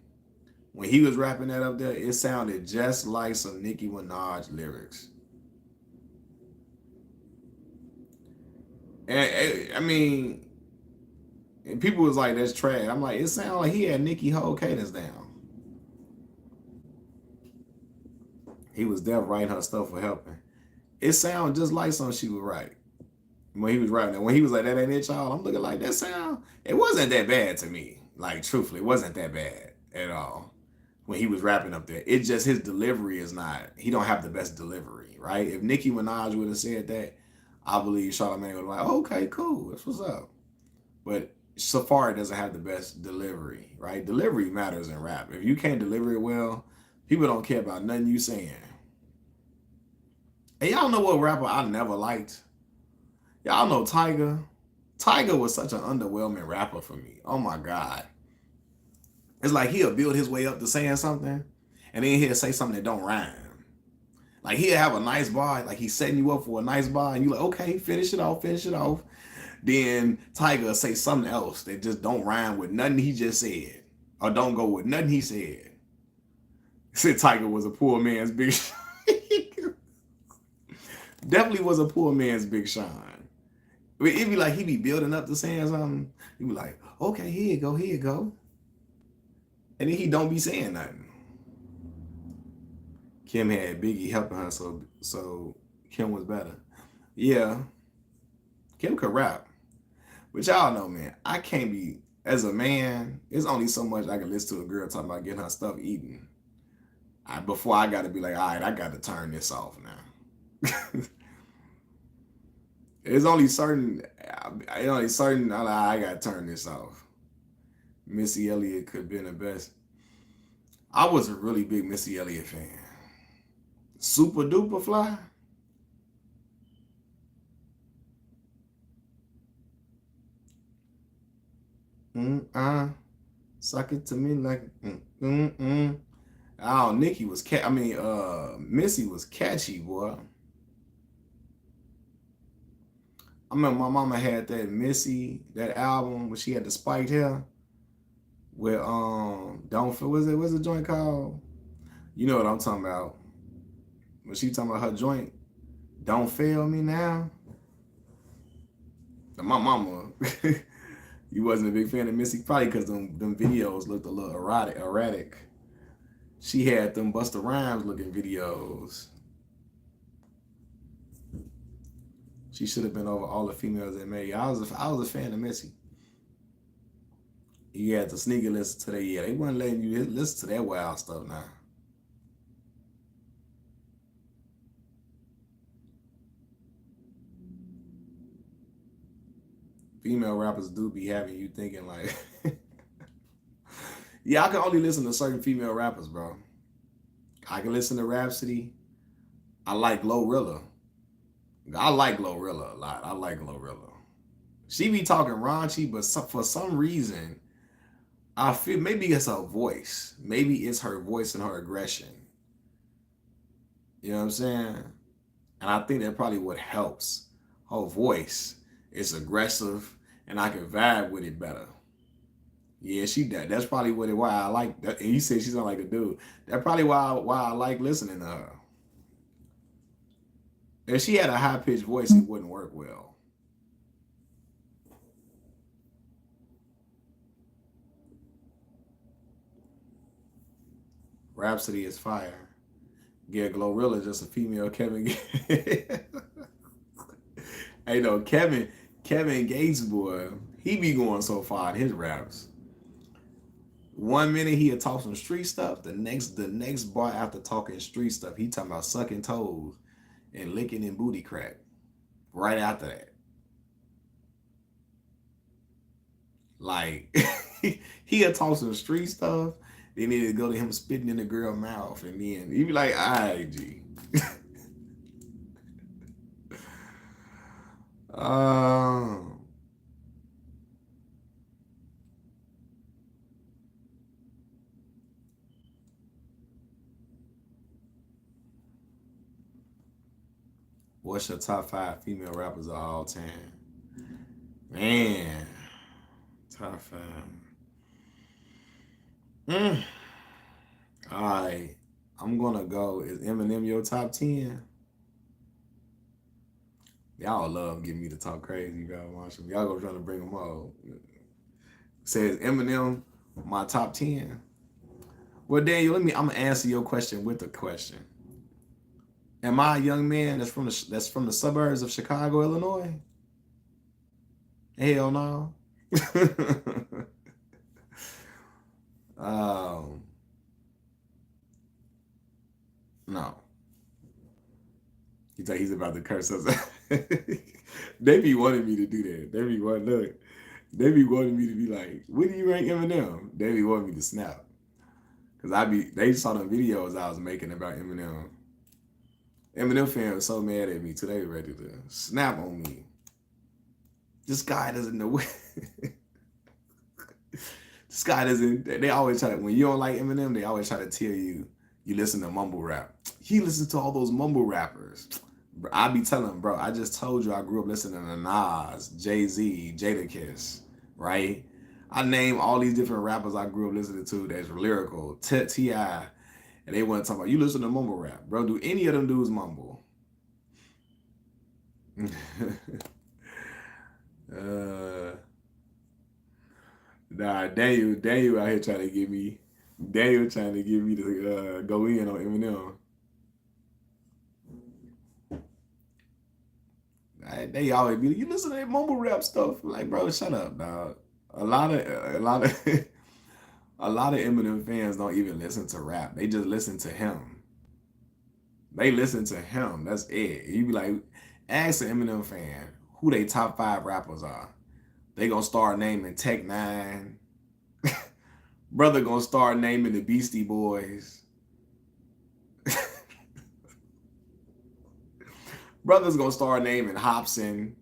When he was rapping that up there, it sounded just like some Nicki Minaj lyrics. And I mean, and people was like, that's trash. I'm like, it sounded like he had Nicki whole cadence down. He was there writing her stuff for helping. It sounded just like something she would write when he was writing it. When he was like, that ain't it, y'all. I'm looking like that sound. It wasn't that bad to me. Like, truthfully, it wasn't that bad at all. When he was rapping up there, it just his delivery is not. He don't have the best delivery, right? If Nicki Minaj would have said that, I believe Charlamagne would have like, oh, okay, cool, that's what's up. But Safari doesn't have the best delivery, right? Delivery matters in rap. If you can't deliver it well, people don't care about nothing you saying. And y'all know what rapper I never liked? Y'all know Tyga. Tyga was such an underwhelming rapper for me. Oh my God. It's like he'll build his way up to saying something, and then he'll say something that don't rhyme. Like he'll have a nice bar, like he's setting you up for a nice bar, and you like, okay, finish it off, finish it off. Then Tyga say something else that just don't rhyme with nothing he just said, or don't go with nothing he said. Said Tyga was a poor man's big. Definitely was a poor man's Big Sean. It'd be like he be building up to saying something. He'd be like, okay, here you go, here you go. And then he don't be saying nothing. Kim had Biggie helping her, so Kim was better. Yeah, Kim could rap. But y'all know, man, I can't be, as a man, there's only so much I can listen to a girl talking about getting her stuff eaten. Before I got to be like, all right, I got to turn this off now. It's only certain, I got to turn this off. Missy Elliott could have been the best. I was a really big Missy Elliott fan. Super Duper Fly. Suck it to me like Oh, Nikki was Missy was catchy, boy. I remember my mama had that Missy, that album where she had the spiked hair. With Don't Feel, what's the joint called? You know what I'm talking about. When she talking about her joint, Don't Fail Me Now. My mama, you wasn't a big fan of Missy, probably because them videos looked a little erratic. She had them Busta Rhymes looking videos. She should have been over all the females that made. I was a fan of Missy. You had to sneak and listen to that. Yeah, they weren't letting you listen to that wild stuff now. Female rappers do be having you thinking like, yeah, I can only listen to certain female rappers, bro. I can listen to Rhapsody. I like Glorilla. I like Glorilla a lot. I like Glorilla. She be talking raunchy, but for some reason, I feel maybe it's her voice. Maybe it's her voice and her aggression. You know what I'm saying? And I think that probably what helps. Her voice is aggressive, and I can vibe with it better. Yeah, she that. That's probably why I like that. And you say she sound like a dude. That's probably why I like listening to her. If she had a high pitched voice, it wouldn't work well. Rhapsody is fire. Yeah, Glorilla just a female Kevin. Hey, no, Kevin Gates, boy, he be going so far in his raps. 1 minute he'll talk some street stuff. The next bar after talking street stuff, he talking about sucking toes and licking and booty crack. Right after that, like he'll talk some street stuff. Then it'll go to him spitting in the girl mouth, and then he be like, "All right, G." um, what's your top 5 female rappers of all time? Man, top 5. Mm. All right, I'm gonna go. Is Eminem your top 10? Y'all love getting me to talk crazy about Marshall. Y'all go trying to bring them all. Says Eminem my top 10. Well, Daniel, I'm gonna answer your question with a question. Am I a young man that's from the suburbs of Chicago, Illinois? Hell no. um, no. You think he's about to curse us? They be wanting me to do that. They be wanting me to be like, "What do you rank Eminem?" They be wanting me to snap. Cause they saw the videos I was making about Eminem. Eminem fans were so mad at me today, ready to snap on me. This guy doesn't know what. This guy doesn't. They always try to. When you don't like Eminem, they always try to tell you listen to mumble rap. He listens to all those mumble rappers. I be telling him, bro. I just told you I grew up listening to Nas, Jay-Z, Jadakiss, right? I name all these different rappers I grew up listening to that's lyrical, T.I., and they want to talk about you listen to mumble rap, bro. Do any of them dudes mumble? uh, nah, Daniel out here trying to get me. Daniel trying to get me to go in on Eminem. They always be like, you listen to that mumble rap stuff. Like, bro, shut up, dog. A lot of a lot of Eminem fans don't even listen to rap. They just listen to him. They listen to him. That's it. You be like, ask an Eminem fan who they top 5 rappers are. They gonna start naming Tech Nine. Brother gonna start naming the Beastie Boys. Brother's gonna start naming Hobson.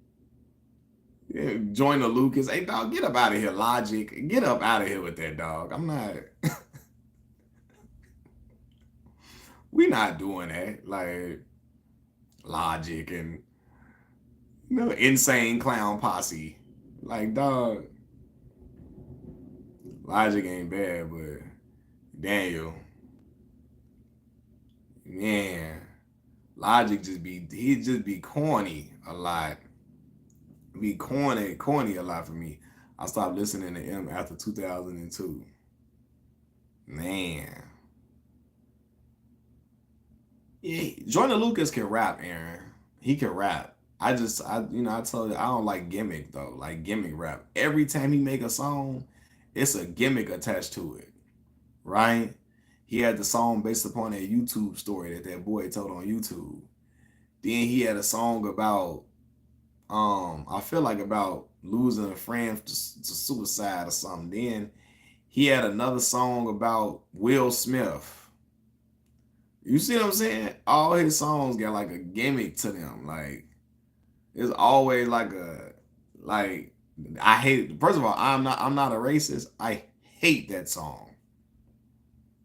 Yeah, join the Lucas. Hey dog, get up out of here, Logic. Get up out of here with that, dog. I'm not. We not doing that. Like Logic and Insane Clown Posse. Like dog, Logic ain't bad, but Daniel, man, Logic he just be corny a lot. Be corny a lot for me. I stopped listening to him after 2002. Man. Yeah, Jordan Lucas can rap, Aaron. He can rap. I told you I don't like gimmick though, like gimmick rap. Every time he make a song, it's a gimmick attached to it, right? He had the song based upon that YouTube story that boy told on YouTube. Then he had a song about, I feel like about losing a friend to suicide or something. Then he had another song about Will Smith. You see what I'm saying? All his songs got like a gimmick to them. Like it's always like I hate. First of all, I'm not a racist. I hate that song.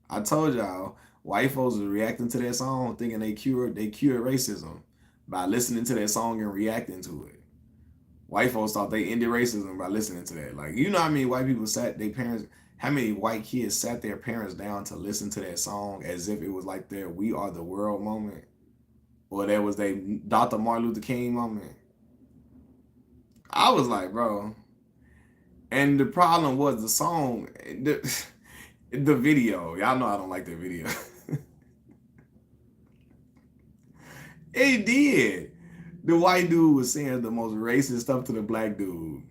I told y'all white folks was reacting to that song thinking they cured racism by listening to that song and reacting to it. White folks thought they ended racism by listening to that. Like, you know how many white people sat their parents, how many white kids sat their parents down to listen to that song as if it was like their "We Are the World" moment, or that was their Dr. Martin Luther King moment. I was like, bro. And the problem was the song, the video. Y'all know I don't like the video. It did. The white dude was saying the most racist stuff to the black dude.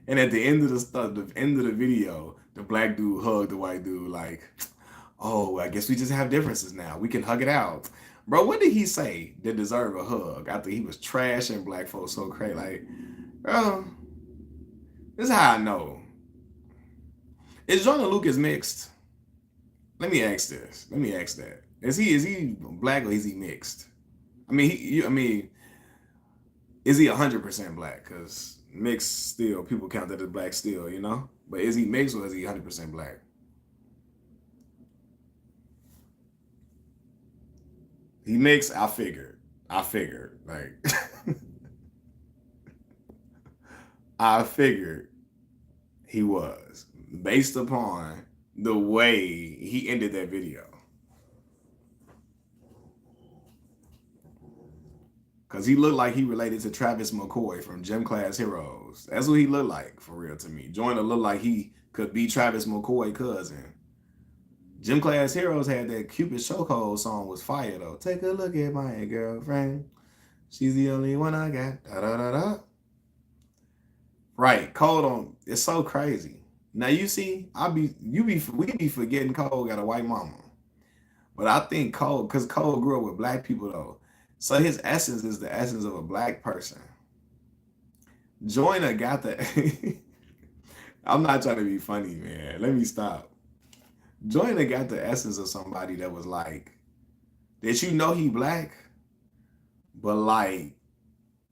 And at the end of the end of the video, the black dude hugged the white dude like, "Oh, I guess we just have differences now. We can hug it out." Bro, what did he say that deserve a hug after he was trashing black folks so crazy? Like, bro, this is how I know. Is Jordan Lucas mixed? Let me ask this. Let me ask that. Is he black or is he mixed? I mean, is he 100% black? Because mixed still, people count that as black still, you know? But is he mixed or is he 100% black? He mixed, I figured. I figured. Like, I figured he was based upon the way he ended that video. Because he looked like he related to Travis McCoy from Gym Class Heroes. That's what he looked like, for real to me. Joyner looked like he could be Travis McCoy cousin. Gym Class Heroes had that Cupid Chokehold song was fire though. Take a look at my girlfriend. She's the only one I got. Da da da da. Right, Cole on. It's so crazy. Now you see, we be forgetting Cole got a white mama, but I think Cole, because Cole grew up with black people though, so his essence is the essence of a black person. Joyner got the. I'm not trying to be funny, man. Let me stop. Joyner got the essence of somebody that was like that. You know he black, but like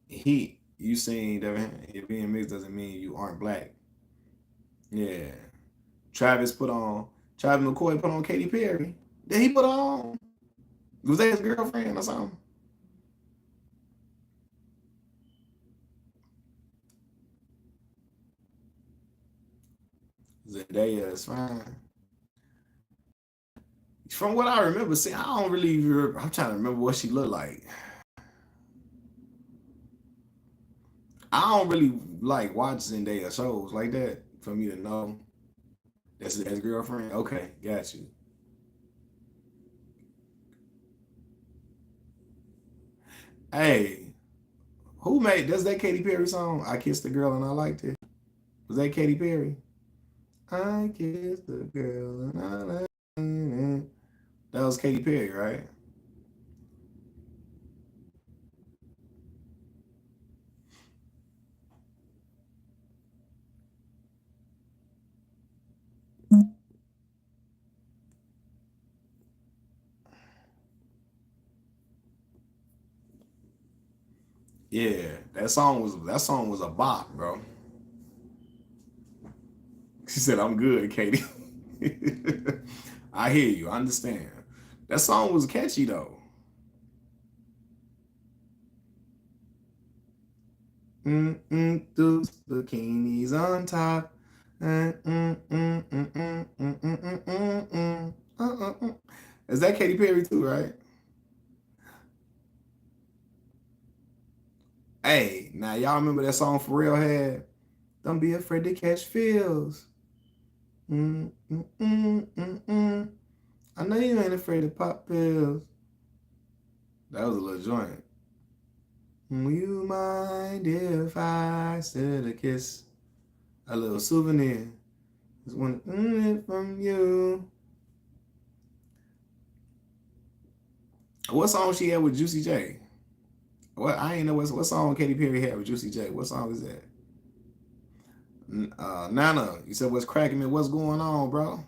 you saying that being mixed doesn't mean you aren't black. Yeah. Travis McCoy put on Katy Perry. Did he put on? Was that his girlfriend or something? Zendaya is fine. From what I remember, see, I don't really. I'm trying to remember what she looked like. I don't really like watch Zendaya shows like that for me to know that's his ex-girlfriend. Okay, got you. Hey, who made does that Katy Perry song? I kissed the girl and I liked it. Was that Katy Perry? I kissed the girl and I liked it. That was Katy Perry, right? Yeah, that song was a bop, bro. She said, "I'm good, Katie." I hear you. I understand. That song was catchy though. Those bikinis on top. Is that Katy Perry too, right? Hey, now y'all remember that song For Real had? Don't be afraid to catch feels. Mm, mm, mm, mm, mm. I know you ain't afraid to pop pills. That was a little joint. Will you mind if I send a kiss? A little souvenir. Just want it from you. What song she had with Juicy J? What I ain't know what song Katy Perry had with Juicy J. What song is that? Nana, you said what's cracking me? What's going on, bro?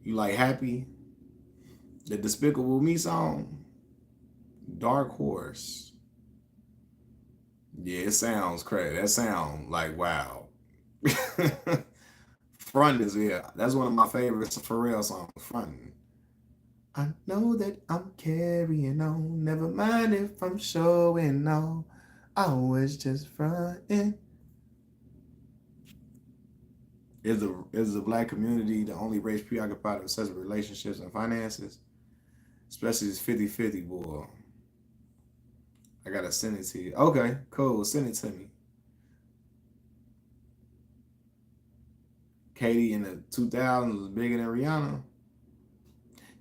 You like happy? The Despicable Me song? Dark Horse. Yeah, it sounds crazy. That sound like wow. Front is yeah. That's one of my favorites for real songs. Front. I know that I'm carrying on. Never mind if I'm showing on. I was just fronting. Is the black community the only race preoccupied with such relationships and finances? Especially this 50-50 boy. I gotta send it to you. Okay, cool. Send it to me. Katie in the 2000s was bigger than Rihanna.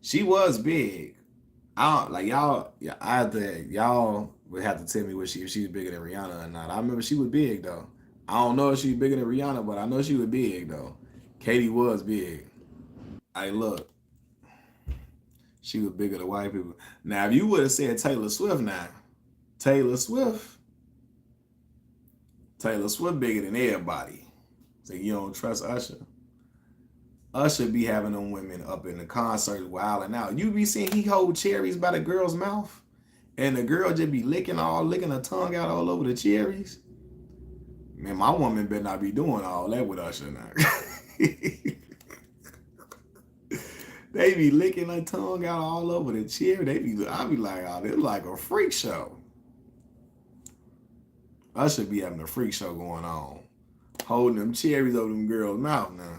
She was big. I don't, like y'all. Yeah, y'all would have to tell me what if she was bigger than Rihanna or not. I remember she was big though. I don't know if she was bigger than Rihanna, but I know she was big though. Katie was big. I look, she was bigger than white people. Now, if you would have said Taylor Swift, now Taylor Swift, Taylor Swift bigger than everybody. So you don't trust Usher. Usher be having them women up in the concert wilding out. You be seeing he hold cherries by the girl's mouth, and the girl just be licking her tongue out all over the cherries. Man, my woman better not be doing all that with Usher now. They be licking her tongue out all over the cherry. I be like, oh, this like a freak show. Usher be having a freak show going on, holding them cherries over them girls' mouth now.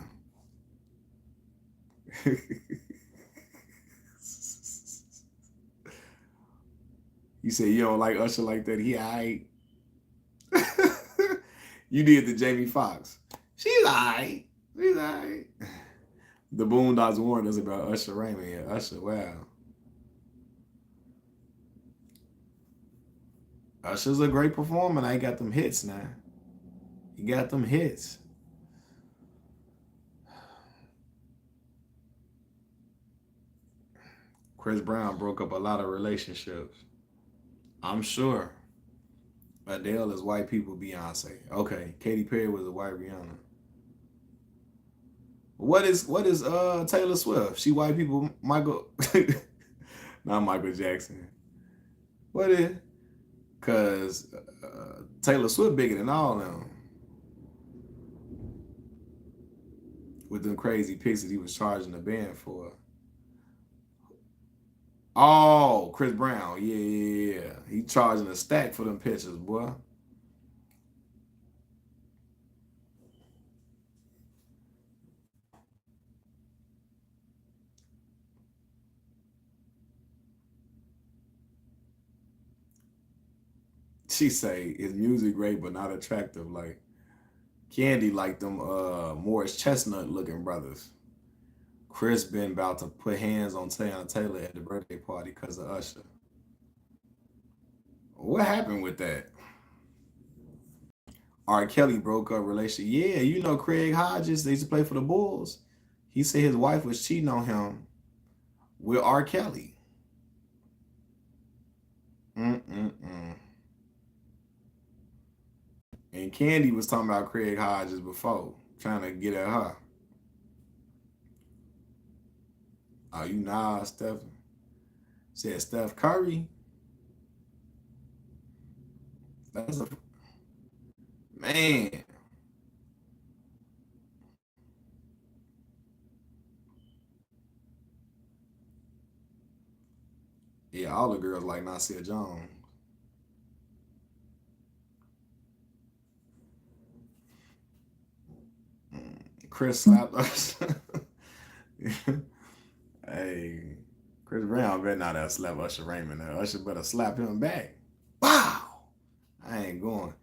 You say you don't like Usher like that? He alright. You did the Jamie Foxx. She's alright. She's alright. The Boondocks warned us about Usher Raymond. Yeah, Usher, wow. Usher's a great performer. I got them hits now. He got them hits. Chris Brown broke up a lot of relationships. I'm sure. Adele is white people Beyonce. Okay. Katy Perry was a white Rihanna. What is Taylor Swift? She white people Michael not Michael Jackson. What is cause Taylor Swift bigger than all of them with them crazy pics that he was charging the band for. Oh, Chris Brown. Yeah, yeah, yeah. He charging a stack for them pictures, boy. She say his music great but not attractive. Like Candy like them Morris Chestnut looking brothers. Chris been about to put hands on Teyana Taylor at the birthday party because of Usher. What happened with that? R. Kelly broke up relationship. Yeah, you know Craig Hodges, they used to play for the Bulls. He said his wife was cheating on him with R. Kelly. Mm-mm-mm. And Candy was talking about Craig Hodges before, trying to get at her. Oh, you nah, Steph. Said Steph Curry. That's a man. Yeah, all the girls like Nasir Jones. Chris slapped us. Hey, Chris Brown better not have slapped Usher Raymond. Usher better slap him back. Wow. I ain't going.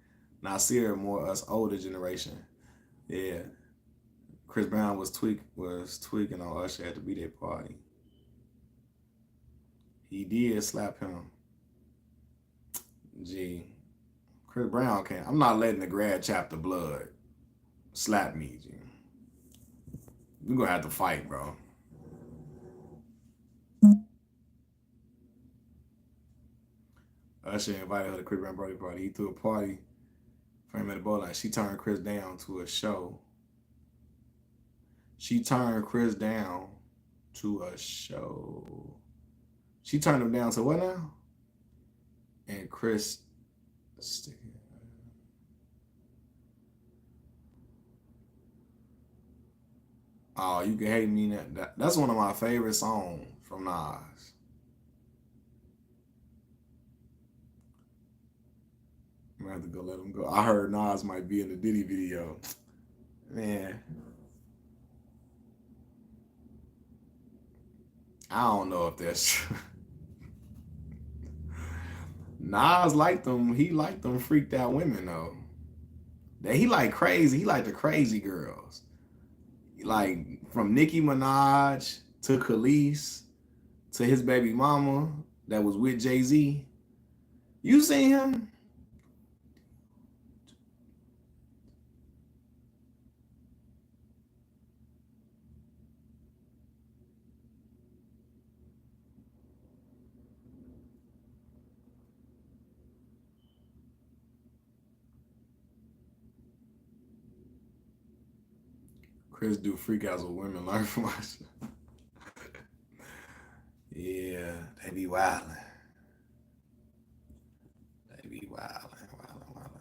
Nasir more us older generation. Yeah. Chris Brown was tweaking on Usher at the B-Day party. He did slap him. Gee. Chris Brown can't. I'm not letting the grad chapter blood slap me, G. We're gonna have to fight, bro. Usher invited her to Chris Brown birthday party. He threw a party for him at the bowling. She turned Chris down to a show. She turned Chris down to a show. She turned him down to what now? And Chris, oh, you can hate me. That's one of my favorite songs from Nas. I'm gonna have to go let him go. I heard Nas might be in the Diddy video. Man, I don't know if that's true. Nas liked them. He liked them freaked out women though. That he like crazy. He like the crazy girls. Like from Nicki Minaj to Khalees to his baby mama that was with Jay-Z. You seen him? Chris do freakouts with women. Learn from us. Yeah, they be wildin'. They be wildin', wildin', wildin'.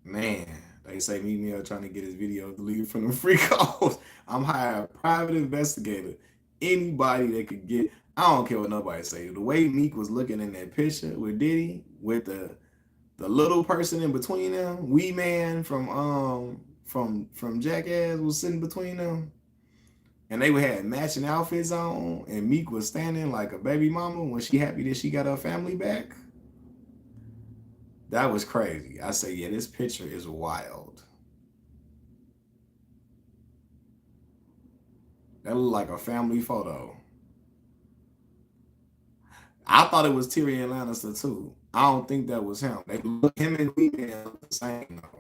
Man, they say meet me up trying to get his video deleted from the free calls. I'm hiring a private investigator. Anybody that could get, I don't care what nobody say. The way Meek was looking in that picture with Diddy, with the little person in between them, Wee Man from Jackass was sitting between them, and they had matching outfits on, and Meek was standing like a baby mama when she happy that she got her family back. That was crazy. I say, yeah, this picture is wild. That looked like a family photo. I thought it was Tyrion Lannister too. I don't think that was him. They look him and Wee Man look the same though.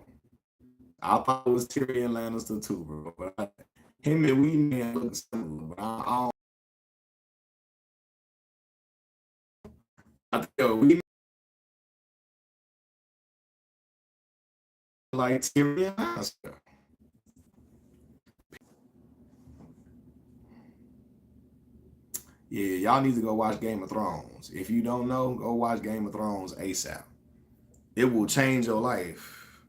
I thought it was Tyrion Lannister too, bro. But him and Wee Man look similar. But I think Wee Man like Tyrion Lannister. Yeah, y'all need to go watch Game of Thrones. If you don't know, go watch Game of Thrones ASAP. It will change your life.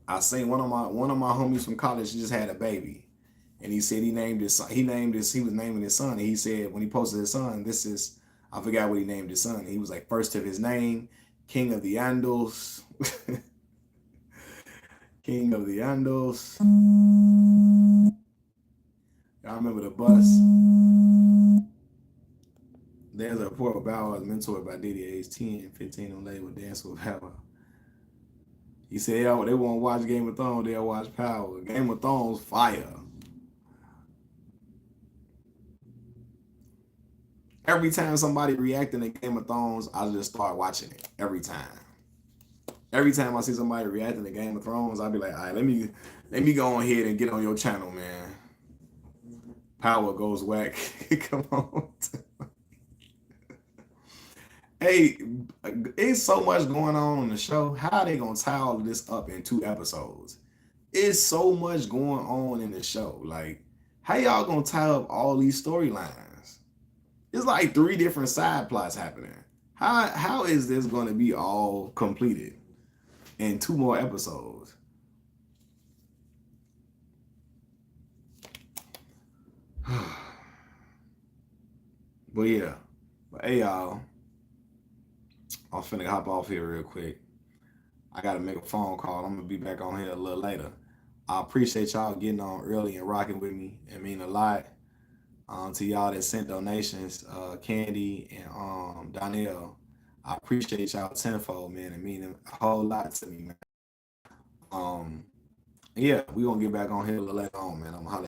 I seen one of my homies from college just had a baby, and he said he was naming his son, and he said when he posted his son, this is I forgot what he named his son. He was like first of his name, King of the Andals, King of the Andals. Y'all remember the bus? There's a report about Bow Wow was mentored by Diddy at age 10, 15 on label Dance with Bow Wow. He said, "Yo, they won't watch Game of Thrones, they'll watch Power. Game of Thrones, fire." Every time somebody reacting to Game of Thrones, I just start watching it. Every time. Every time I see somebody reacting to Game of Thrones, I'll be like, all right, let me go on ahead and get on your channel, man. Power goes whack. Come on. Hey, it's so much going on the show. How are they gonna tie all of this up in 2 episodes? It's so much going on in the show. Like, how y'all gonna tie up all these storylines? It's like 3 different side plots happening. How is this gonna be all completed in 2 more episodes? But yeah. But hey y'all, I'm finna hop off here real quick. I gotta make a phone call. I'm gonna be back on here a little later. I appreciate y'all getting on early and rocking with me. It mean a lot. To y'all that sent donations, Candy and Donnell. I appreciate y'all tenfold, man. It mean a whole lot to me, man. Um, yeah, we gonna get back on here a little later on, man. I'm gonna holler